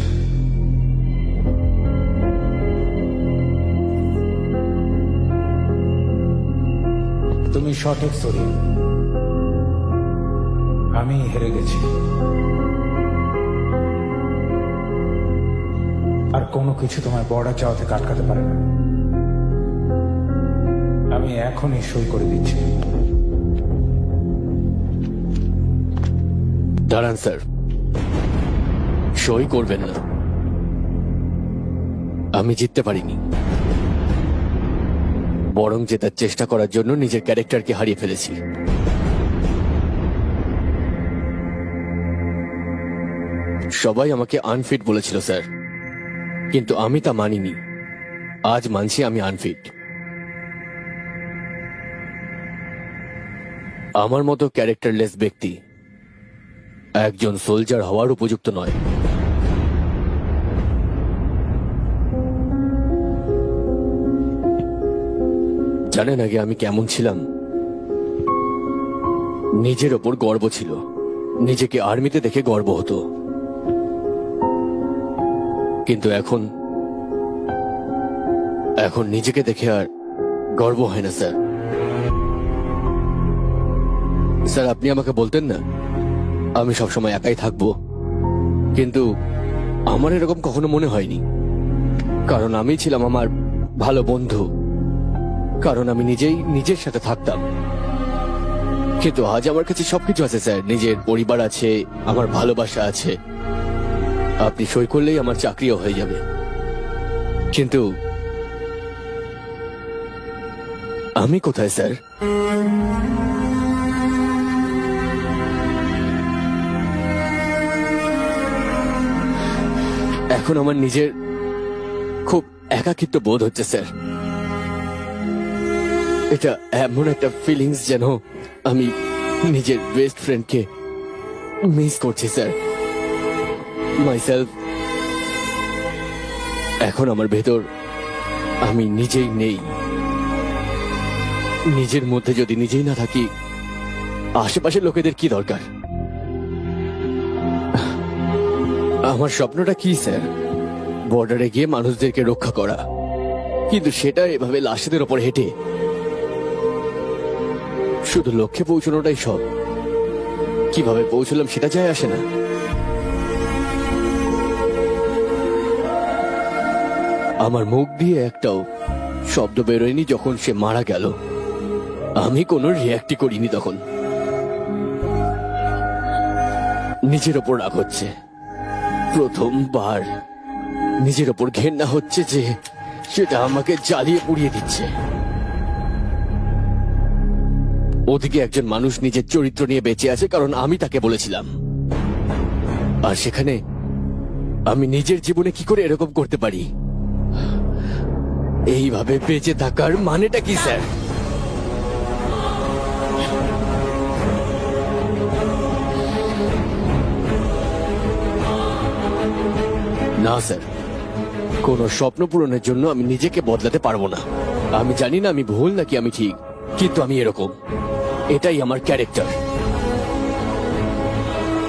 তুমি সঠিক সূর্য, আমি হেরে গেছি। আর কোনো কিছু তোমার বর্ডার যাওয়া থেকে আটকাতে পারে না। আমি এখনই সই করে দিচ্ছি। দাঁড়ান স্যার, সই করবেন না। আমি জিততে পারিনি, বরং জেতার চেষ্টা করার জন্য নিজের ক্যারেক্টারকে হারিয়ে ফেলেছি। সবাই আমাকে আনফিট বলেছিল স্যার, কিন্তু আমি তা মানিনি। আজ মানছি আমি আনফিট। আমার মতো ক্যারেক্টারলেস ব্যক্তি একজন সোলজার হওয়ার উপযুক্ত নয়। জানেন আগে আমি কেমন ছিলাম? নিজের ওপর গর্ব ছিল, নিজেকে আর্মিতে দেখে গর্ব হতো। কিন্তু এখন নিজেকে দেখে আর গর্ব হয় না স্যার। স্যার আপনি আমাকে বলতেন না আমি সবসময় একাই থাকবো, কিন্তু আমার এরকম কখনো মনে হয়নি। কারণ আমি ছিলাম আমার ভালো বন্ধু, কারণ আমি নিজেই নিজের সাথে থাকতাম। কিন্তু আজ আমার কাছে সবকিছু আছে স্যার, নিজের পরিবার আছে, আমার ভালোবাসা আছে। আপনি সই করলেই আমার চাকরিও হয়ে যাবে। কিন্তু আমি কোথায় স্যার? এখন আমার নিজের খুব একাকিত্ব বোধ হচ্ছে স্যার। এটা এমন একটা ফিলিংস যেন আমি নিজের বেস্ট ফ্রেন্ডকে মিস করছি স্যার। মাইসেলফ, এখন আমার ভেতর আমি নিজেই নেই। নিজের মধ্যে যদি নিজেই না থাকি আশেপাশের লোকেদের কি দরকার? আমার স্বপ্নটা কি স্যার? বর্ডারে গিয়ে মানুষদেরকে রক্ষা করা, কিন্তু সেটা এভাবে লাশেদের ওপর হেঁটে শুধু লক্ষ্যে পৌঁছানোটাই সব। কিভাবে পৌঁছলাম সেটা যায় আসে না। আমার মুখ দিয়ে একটাও শব্দ বেরোয়নি যখন সে মারা গেল। আমি কোনো রিয়াক্টই করিনি তখন। নিজের ওপর রাগ হচ্ছে, প্রথমবার নিজের ওপর ঘেন্না হচ্ছে যে সেটা আমাকে জ্বালিয়ে পুড়িয়ে দিচ্ছে। ওদিকে একজন মানুষ নিজের চরিত্র নিয়ে বেঁচে আছে কারণ আমি তাকে বলেছিলাম, আর সেখানে আমি নিজের জীবনে কি করে এরকম করতে পারি? এইভাবে বেঁচে থাকার মানেটা কি স্যার? না স্যার, কোন স্বপ্ন পূরণের জন্য আমি নিজেকে বদলাতে পারবো না। আমি জানি না আমি ভুল নাকি আমি ঠিক, কিন্তু আমি এরকম। এটাই আমার ক্যারেক্টার।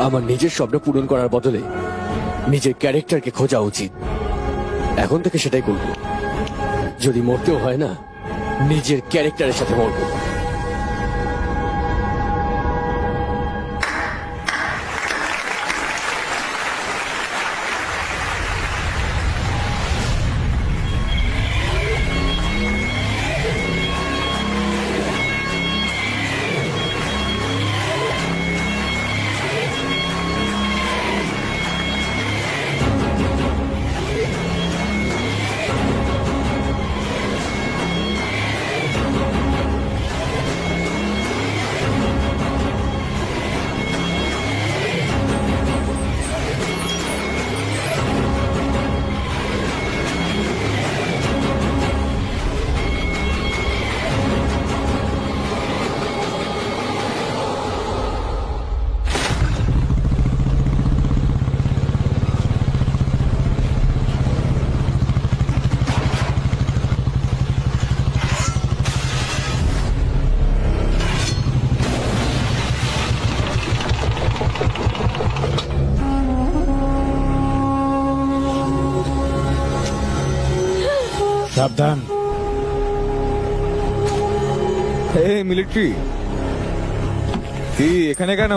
আমার নিজের স্বপ্ন পূরণ করার বদলে নিজের ক্যারেক্টারকে খোঁজা উচিত। এখন থেকে সেটাই করব। যদি মরতেও হয় না, নিজের ক্যারেক্টারের সাথে মরব। সাবধান। এই মিলিটারি, কি এখানে কেন?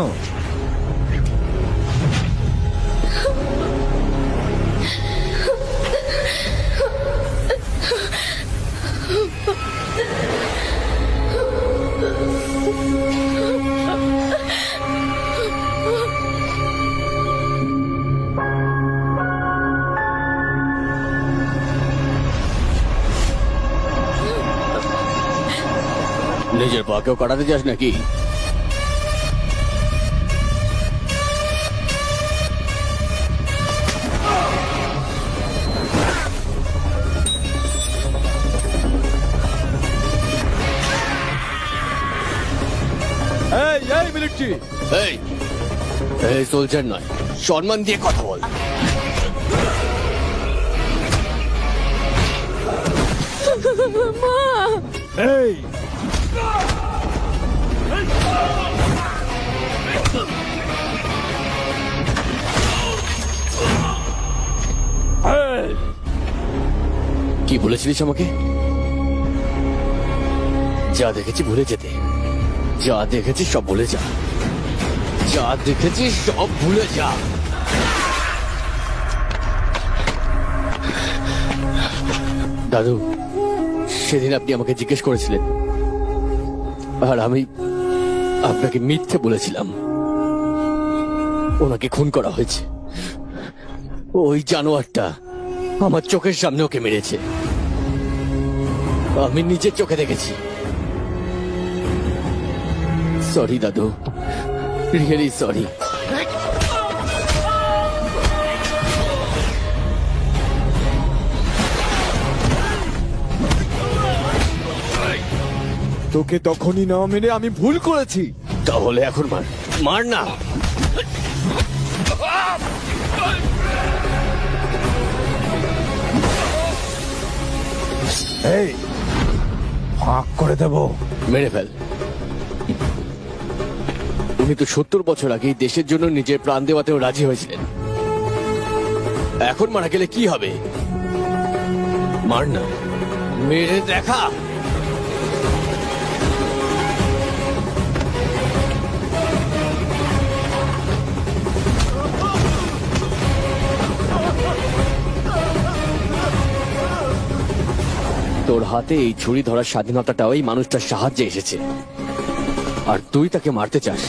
নিজের পাকেও কাটাতে যাস নাকি? এই মিলিটারি, এই এই সোলজার নয়, সম্মান দিয়ে কথা বল। এই কি বলেছিলিস আমাকে? যা দেখেছি ভুলে যেতে। যা দেখেছি সব ভুলে যা। যা দেখেছি সব ভুলে যা। দাদু, সেদিন আপনি আমাকে জিজ্ঞেস করেছিলেন, আর আমি আপনাকে মিথ্যে বলেছিলাম। ওনাকে খুন করা হয়েছে। ওই জানোয়ারটা আমার চোখের সামনে ওকে মেরেছে। আমি নিজের চোখে দেখেছি। সরি দাদু, রিয়েলি সরি। তোকে তখনই না মেরে আমি ভুল করেছি। তাহলে এখন মার, মার না। এই ফাঁক করে দেব। মেরে ফেল। উনি তো 70 বছর আগেই দেশের জন্য নিজের প্রাণ দেওয়াতেও রাজি হয়েছিলেন। এখন মারা গেলে কি হবে? মার না, মেরে দেখা। তোর হাতে এই ছুরি ধরার স্বাধীনতাটাও এই মানুষটার সাহায্যে এসেছে, আর তুই তাকে মারতে চাস।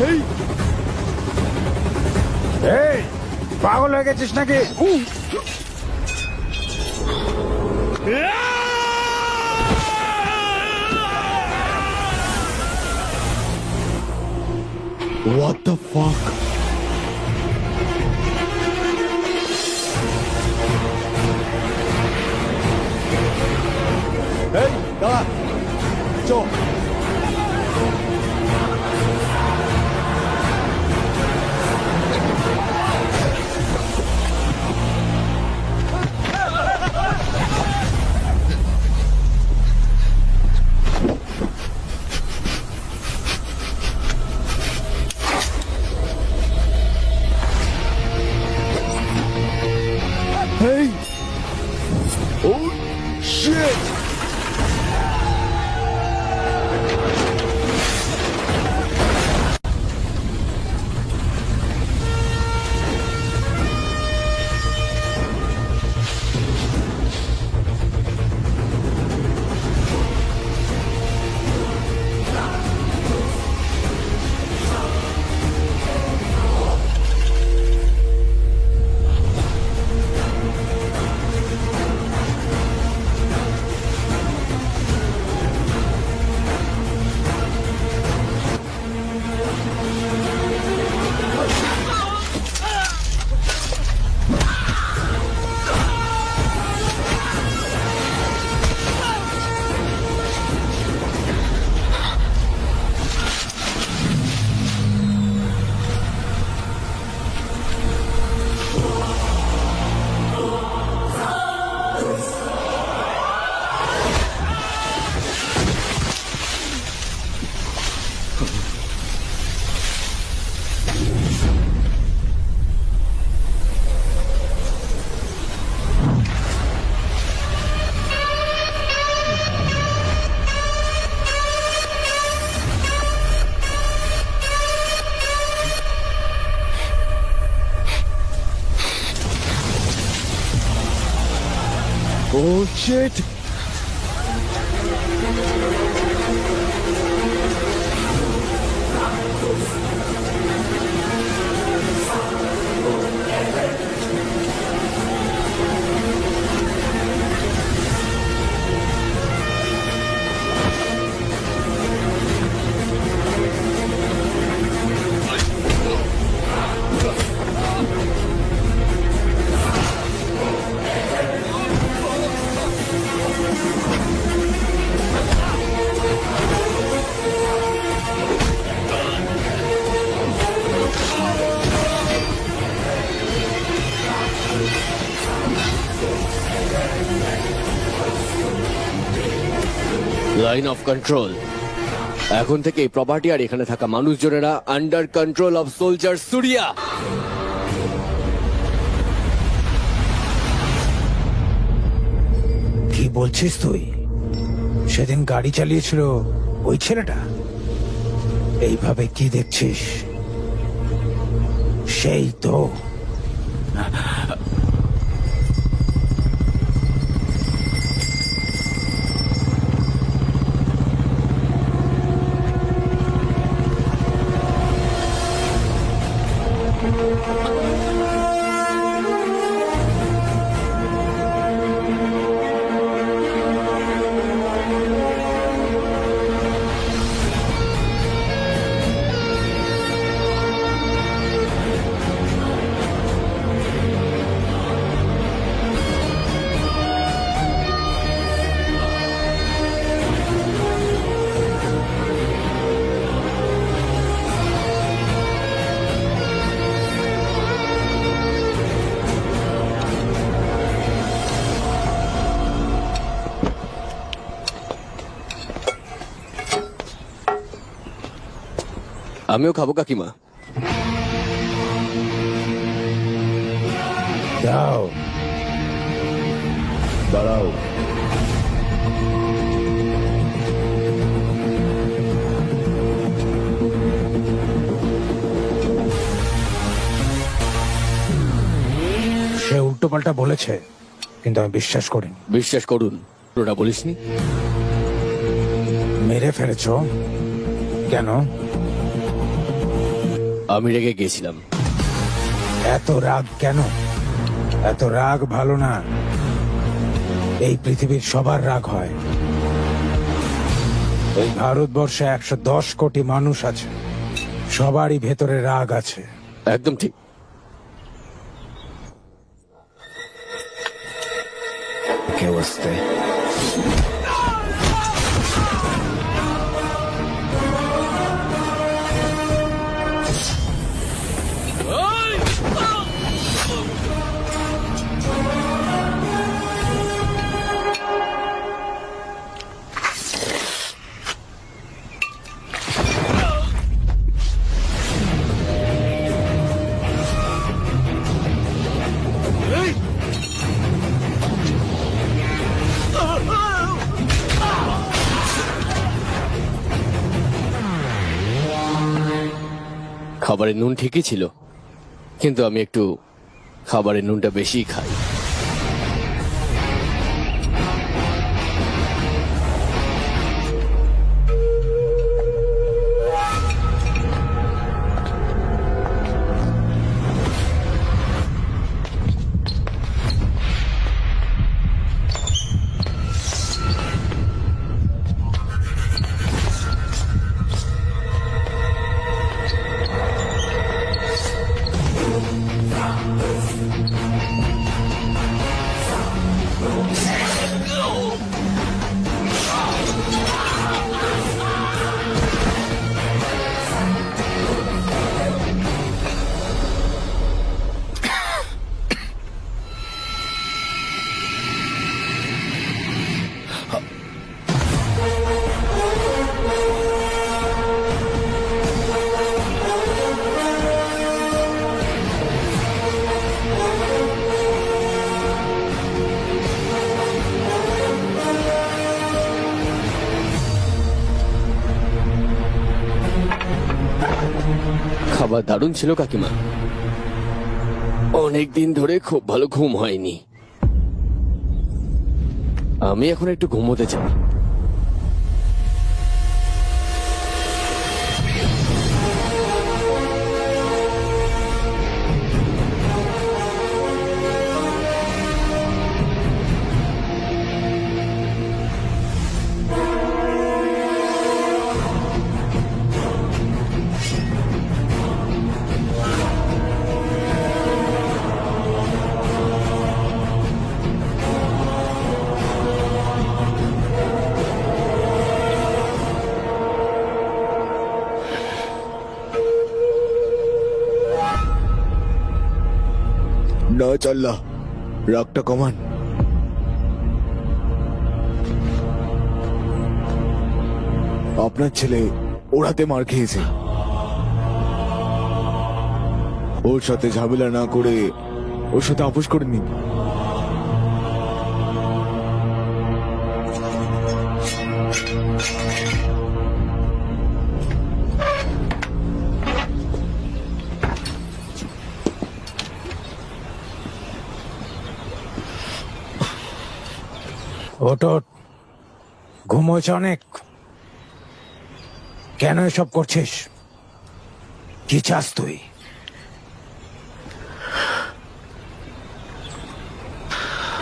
এই পাগল হয়ে গেছিস নাকি? What the fuck? এই দাঁড়া, চল। Hey! Oh shit! Oh shit! Line of control. এখন থেকে এই প্রপার্টি আর এখানে থাকা মানুষজনেরা under control of soldier Suriya. কি বলছিস তুই? সেদিন গাড়ি চালিয়েছিল ওই ছেলেটা? এইভাবে কি দেখছিস? সেই তো। আমিও খাবো কাকিমা। দাও। দাঁড়াও। সে উল্টোপাল্টা বলেছে, কিন্তু আমি বিশ্বাস করিনি। বিশ্বাস করুন, ওটা বলিসনি। মেরে ফেলেছ কেন? আমি রেগে গেছিলাম। এত রাগ কেন? এত রাগ ভালো না। এই পৃথিবীর সবার রাগ হয়। এই ভারতবর্ষে 110 কোটি মানুষ আছে, সবারই ভেতরে রাগ আছে। একদম ঠিক। কে বসতে? খাবারের নুন ঠিকই ছিল, কিন্তু আমি একটু খাবারের নুনটা বেশি খাই। খাবার দারুণ ছিল কাকিমা। অনেক দিন ধরে খুব ভালো ঘুম হয়নি। আমি এখন একটু ঘুমোতে চাই। না চাল্লা, রাগটা কমান। আপনার ছেলে ওরাতে মার খেয়েছে। ওর সাথে ঝামেলা না করে ওর সাথে আপোষ করে নিন। ওটো ঘুমোছ অনেক। কেন এসব করছিস? কি চাস তুই?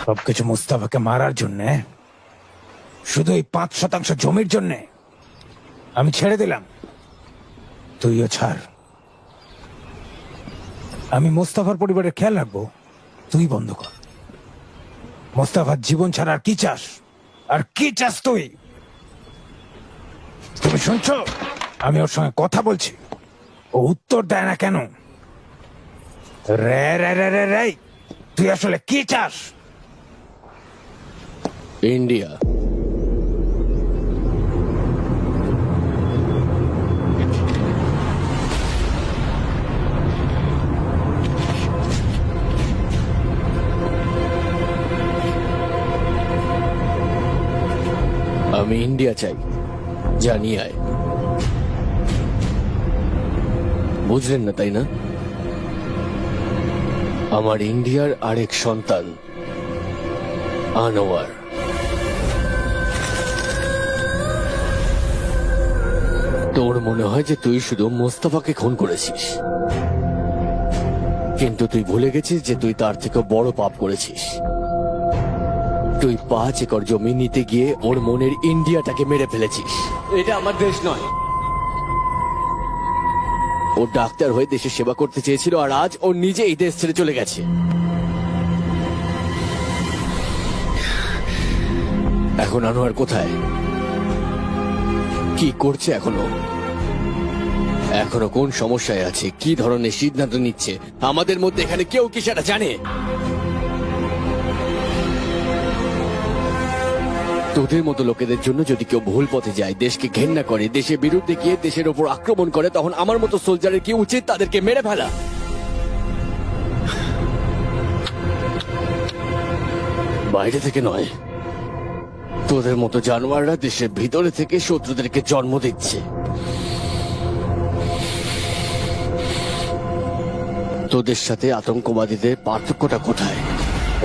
সবকিছু মুস্তাফাকে মারার জন্যে? শুধু এই 5% জমির জন্যে? আমি ছেড়ে দিলাম, তুইও ছাড়। আমি মোস্তাফার পরিবারের খেয়াল রাখবো, তুই বন্ধ কর। মোস্তাফার জীবন ছাড়া আর কি চাস? আর কি চাস তুই? তুমি শুনছো? আমি ওর সঙ্গে কথা বলছি, ও উত্তর দেয় না কেন? রে রে রে রে রে, তুই আসলে কি চাস? ইন্ডিয়া। আমি ইন্ডিয়া চাই, জানিয়ে আয়। বুঝলেন না তাই না? আমার ইন্ডিয়ার আরেক সন্তান আনোয়ার। তোর মনে হয় যে তুই শুধু মোস্তফাকে খুন করেছিস, কিন্তু তুই ভুলে গেছিস যে তুই তার থেকে বড় পাপ করেছিস। তুই 5 একর জমি নিতে গিয়ে ওর মনের ইন্ডিয়াটাকে মেরে ফেলেছিস। এটা আমার দেশ নয়। ও ডাক্তার হয়ে দেশের সেবা করতে চেয়েছিল, আর আজ ও নিজে এই দেশ ছেড়ে চলে গেছে। এখন আনোয়ার কোথায়, কি করছে এখনো কোন সমস্যায় আছে, কি ধরনের সিদ্ধান্ত নিচ্ছে, আমাদের মধ্যে এখানে কেউ কি সেটা জানে? তোদের মতো লোকেদের জন্য যদি কেউ ভুল পথে যায়, দেশকে ঘেন্না করে, দেশের বিরুদ্ধে গিয়ে দেশের ওপর আক্রমণ করে, তখন আমার মতো সোলজারের কি উচিত? তাদেরকে মেরে ফেলা। বাইরে থেকে নয়, তোদের মতো জানোয়াররা দেশের ভিতরে থেকে শত্রুদেরকে জন্ম দিচ্ছে। তোদের সাথে আতঙ্কবাদীদের পার্থক্যটা কোথায়?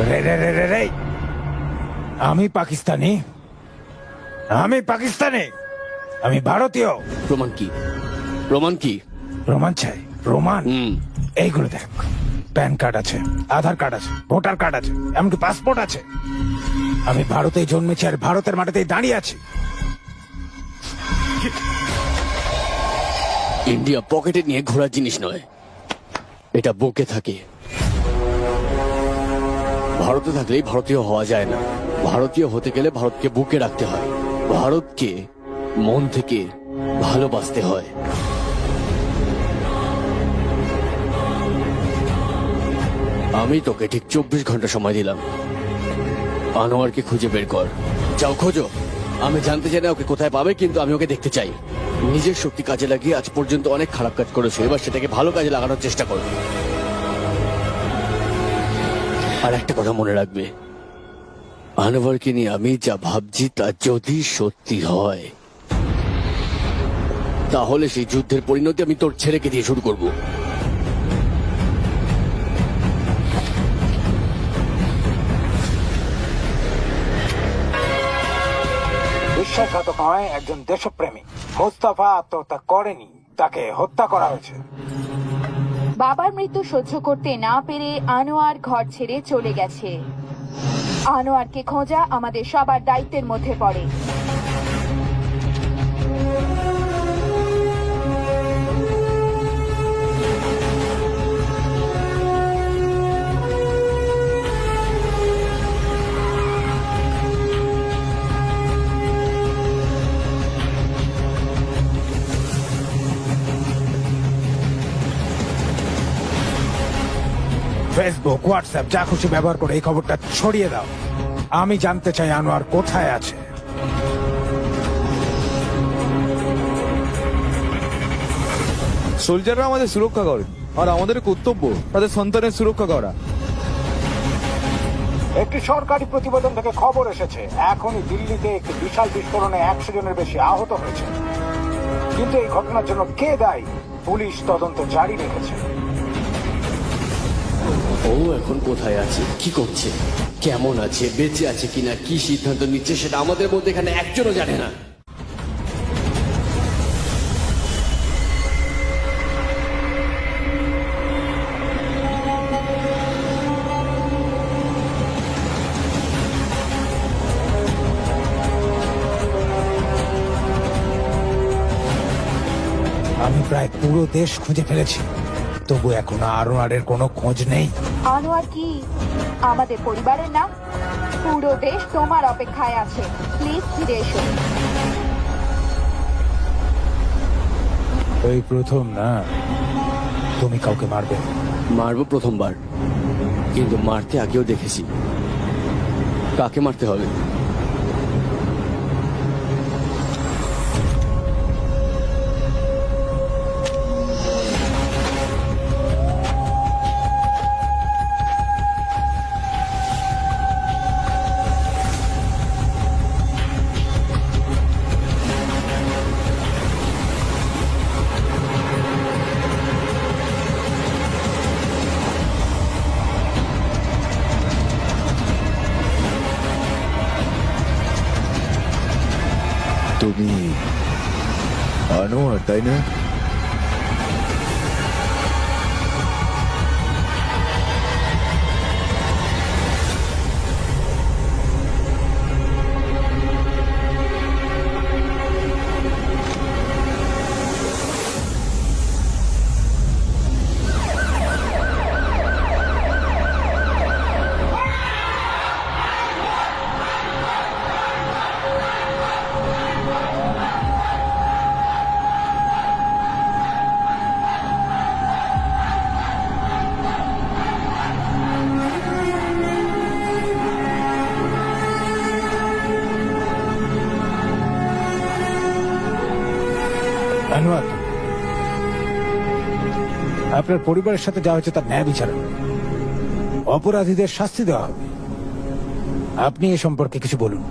রে রে রে রে রে। আমি পাকিস্তানি, আমি ভারতীয়। প্রমাণ কি? প্রমাণ কি? প্রমাণ চাই, প্রমাণ। হুম। এইগুলো দেখ, প্যান কার্ড আছে, আধার কার্ড আছে, ভোটার কার্ড আছে, এমনকি পাসপোর্ট আছে। আমি ভারতেই জন্মেছি আর ভারতের মাটিতেই দাঁড়িয়ে আছি। ইন্ডিয়া পকেটে নিয়ে ঘোরার জিনিস নয়, এটা বুকে থাকে। ভারতে থাকলেই ভারতীয় হওয়া যায় না। ভারতীয় হতে গেলে ভারতকে বুকে রাখতে হয়, ভারতকে মন থেকে ভালোবাসতে হয়। আমি তোকে ঠিক 24 ঘন্টা সময় দিলাম। আনোয়ারকে খুঁজে বের কর। যাও খোঁজো। আমি জানতে চাই না ওকে কোথায় পাবে, কিন্তু আমি ওকে দেখতে চাই। নিজের শক্তি কাজে লাগিয়ে আজ পর্যন্ত অনেক খারাপ কাজ করেছো, এবার সেটাকে ভালো কাজে লাগানোর চেষ্টা করো। আর একটা কথা মনে রাখবে, আনোয়ারকে নিয়ে আমি যা ভাবছি তা যদি সত্যি হয়, তাহলে সেই যুদ্ধের পরিণতি আমি তোর ছেলেকে দিয়ে শুরু করব। বিশ্বাসঘাতক নয়, একজন দেশপ্রেমী। মোস্তফা আত্মহত্যা করেনি, তাকে হত্যা করা হয়েছে। বাবার মৃত্যু সহ্য করতে না পেরে আনোয়ার ঘর ছেড়ে চলে গেছে। আনোয়ারকে খোঁজা আমাদের সবার দায়িত্বের মধ্যে পড়ে। ফেসবুক, হোয়াটসঅ্যাপ যা খুশি ব্যবহার করে এই খবরটা ছড়িয়ে দাও। আমি জানতে চাই আনোয়ার কোথায় আছে। সোলজাররা আমাদের সুরক্ষা করে, আর আমাদের কর্তব্য তাদের সন্তানের সুরক্ষা করা। একটি সরকারি প্রতিবেদন থেকে খবর এসেছে, এখনই দিল্লিতে একটি বিশাল বিস্ফোরণে 100 জনের বেশি আহত হয়েছে। কিন্তু এই ঘটনার জন্য কে দায়ী? পুলিশ তদন্ত জারি রেখেছে। ও এখন কোথায় আছে, কি করছে, কেমন আছে, বেঁচে আছে কিনা, কি সিদ্ধান্ত নিচ্ছে, সেটা আমাদের মধ্যে এখানে একজনও জানে না। আমি প্রায় পুরো দেশ খুঁজে ফেলেছি, তবু এখনো আনোয়ারের কোনো খোঁজ নেই। আনোয়ার কি আমাদের পরিবারের নাম? পুরো দেশ তোমার অপেক্ষায় আছে, প্লিজ ফিরে এসো। ওই প্রথম না, তুমি কাউকে মারবে। মারবো প্রথমবার, কিন্তু মারতে আগেও দেখেছি। কাকে মারতে হবে? তুমি আনোয়ার, তাই না? আনোয়ার, আপনার পরিবারের সাথে যা হয়েছে তার ন্যায় বিচার হবে। অপরাধীদের শাস্তি দেওয়া হবে। আপনি এ সম্পর্কে কিছু বলুন।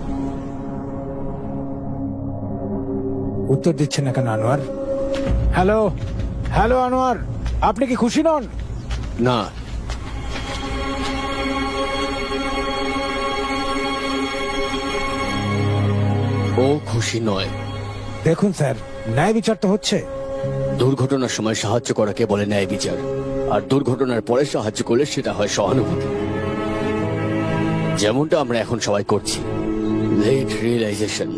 উত্তর দিচ্ছেন না কেন আনোয়ার? হ্যালো হ্যালো আনোয়ার, আপনি কি খুশি নন? না, ও খুশি নয়। দেখুন স্যার, ন্যায় বিচার তো হচ্ছে। দুর্ঘটনার সময় সাহায্য করাকে বলে ন্যায় বিচার, আর দুর্ঘটনার পরে সাহায্য করলে সেটা হয় সহানুভূতি, যেমনটা আমরা এখন সবাই করছি। Late realisation.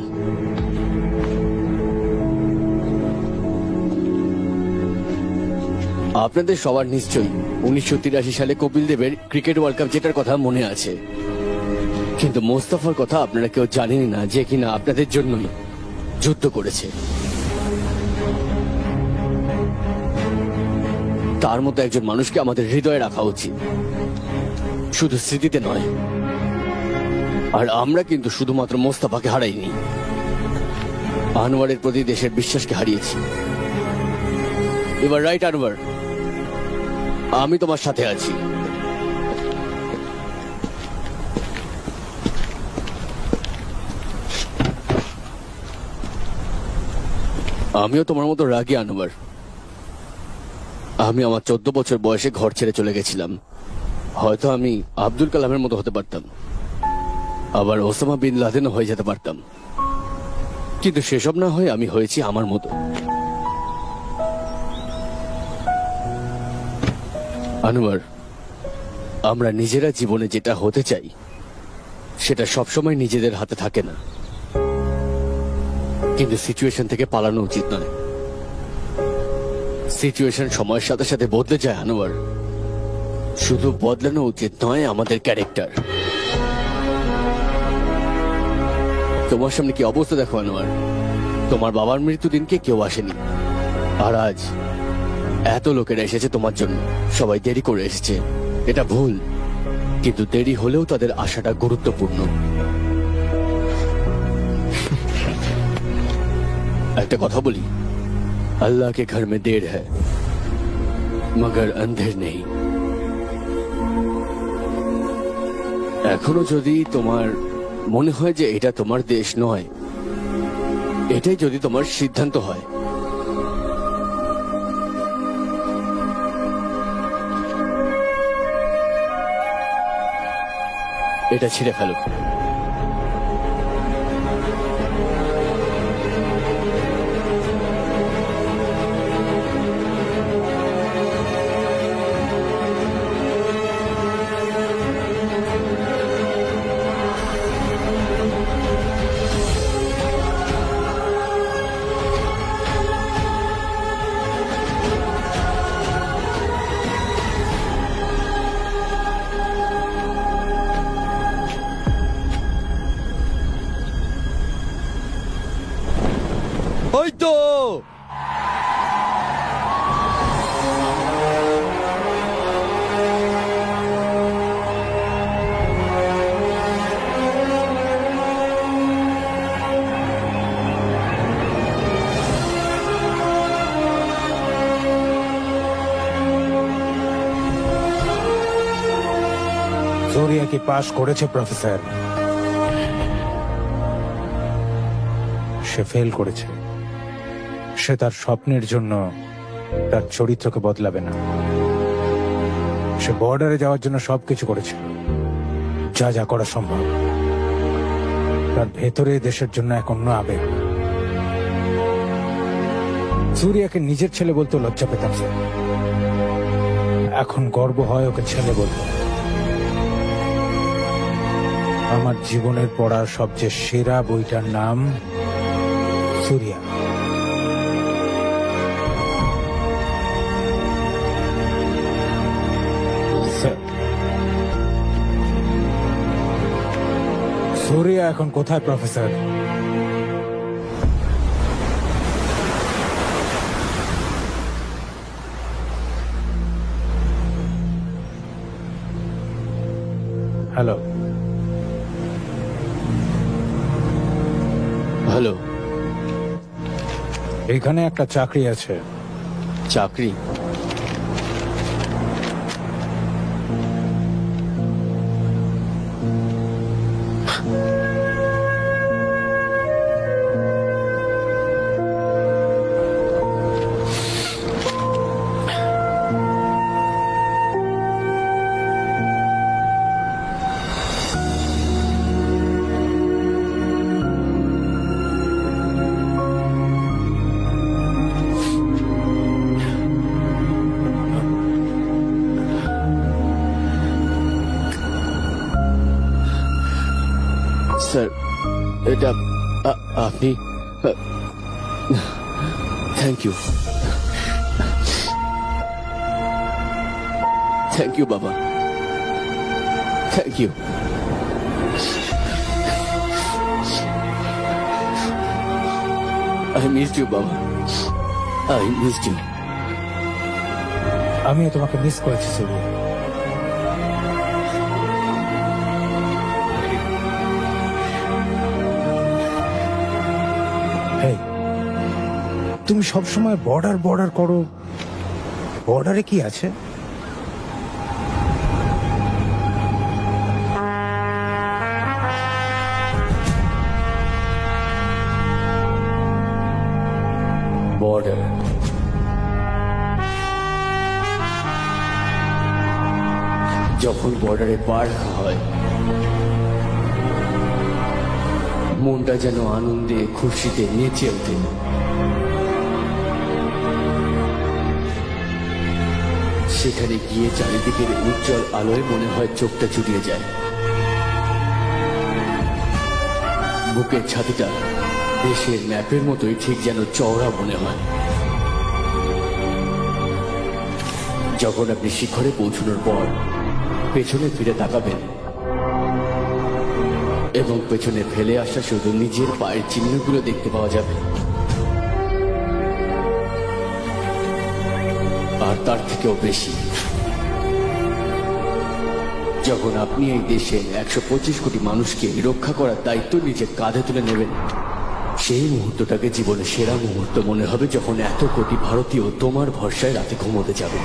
আপনাদের সবার নিশ্চয়ই 1983 সালে কপিল দেবের ক্রিকেট ওয়ার্ল্ড কাপ জেতার কথা মনে আছে, কিন্তু মোস্তফার কথা আপনারা কেউ জানেনই না, যে কিনা আপনাদের জন্যই যুদ্ধ করেছে। তার মতো একজন মানুষকে আমাদের হৃদয়ে রাখা উচিত, শুধু স্মৃতিতে নয়। আর আমরা কিন্তু শুধুমাত্র মোস্তফাকে হারাইনি, আনোয়ারের প্রতি দেশের বিশ্বাসকে হারিয়েছি। এবার রাইট আনোয়ার, আমি তোমার সাথে আছি। আমিও তোমার মতো রাগী আনোয়ার। আমি আমার 14 বছর বয়সে ঘর ছেড়ে চলে গেছিলাম। হয়তো আমি আব্দুল কালামের মতো হতে পারতাম, আবার ওসামা বিন লাদেনও হয়ে যেতে পারতাম, কিন্তু সেসব না হয়ে আমি হয়েছি আমার মতো। আনোয়ার, আমরা নিজেরা জীবনে যেটা হতে চাই সেটা সবসময় নিজেদের হাতে থাকে না, কিন্তু সিচুয়েশন থেকে পালানো উচিত নয়। সিচুয়েশন সময়ের সাথে সাথে বদলে যায় আনোয়ার, শুধু বদলানো উচিত নয় আমাদের ক্যারেক্টার। তোমার সামনে কি অবস্থা দেখো আনোয়ার, তোমার বাবার মৃত্যুদিনকে কেউ আসেনি, আর আজ এত লোকেরা এসেছে তোমার জন্য। সবাই দেরি করে এসেছে, এটা ভুল, কিন্তু দেরি হলেও তাদের আশাটা গুরুত্বপূর্ণ। একটা কথা বলি, আল্লাহ কে ঘর মে দের হ্যায় মগর অন্ধের নেই। এখনো যদি তোমার মনে হয় যে এটা তোমার দেশ নয়, এটাই যদি তোমার সিদ্ধান্ত হয়, এটা ছিঁড়ে ফেলো। ওই তো জোরিয়া কি পাশ করেছে প্রফেসর? সে ফেল করেছে। সে তার স্বপ্নের জন্য তার চরিত্রকে বদলাবে না। সে বর্ডারে যাওয়ার জন্য সবকিছু করেছিল, যা যা করা সম্ভব। তার ভেতরে দেশের জন্য এক অন্য আবেগ, সূর্যাকে নিজের ছেলে বলতে লজ্জা পেতাম স্যার। এখন গর্ব হয় ওকে ছেলে বলতে। আমার জীবনের পড়া সবচেয়ে সেরা বইটার নাম সূর্যা। স্যার, সূর্যা এখন কোথায় প্রফেসর? হ্যালো, হ্যালো, এখানে একটা চাকরি আছে। চাকরি? স্যার, এটা আপনি? থ্যাংক ইউ, থ্যাংক ইউ বাবা, thank you. I missed you, বাবা, I missed you. আমিও তোমাকে মিস করেছি সূর্য। হেই, তুমি সবসময় বর্ডার বর্ডার করো, বর্ডারে কি আছে? বর্ডার। যখন বর্ডারে পার হয়, মনটা যেন আনন্দে খুশিতে নেচে ওঠে। সেখানে গিয়ে চারিদিকের উজ্জ্বল আলোয় মনে হয় চোখটা জুড়িয়ে যায়। বুকের ছাতিটা দেশের ম্যাপের মতোই ঠিক যেন চওড়া মনে হয়। যখন আপনি শিখরে পৌঁছানোর পর পেছনে ফিরে তাকাবেন এবং পেছনে ফেলে আসা শুধু নিজের পায়ের চিহ্নগুলো দেখতে পাওয়া যাবে। আর তার থেকেও বেশি, যখন আপনি এই দেশের 125 কোটি মানুষকে রক্ষা করার দায়িত্ব নিজের কাঁধে তুলে নেবেন, সেই মুহূর্তটাকে জীবনের সেরা মুহূর্ত মনে হবে, যখন এত কোটি ভারতীয় তোমার ভরসায় রাতে ঘুমোতে যাবে।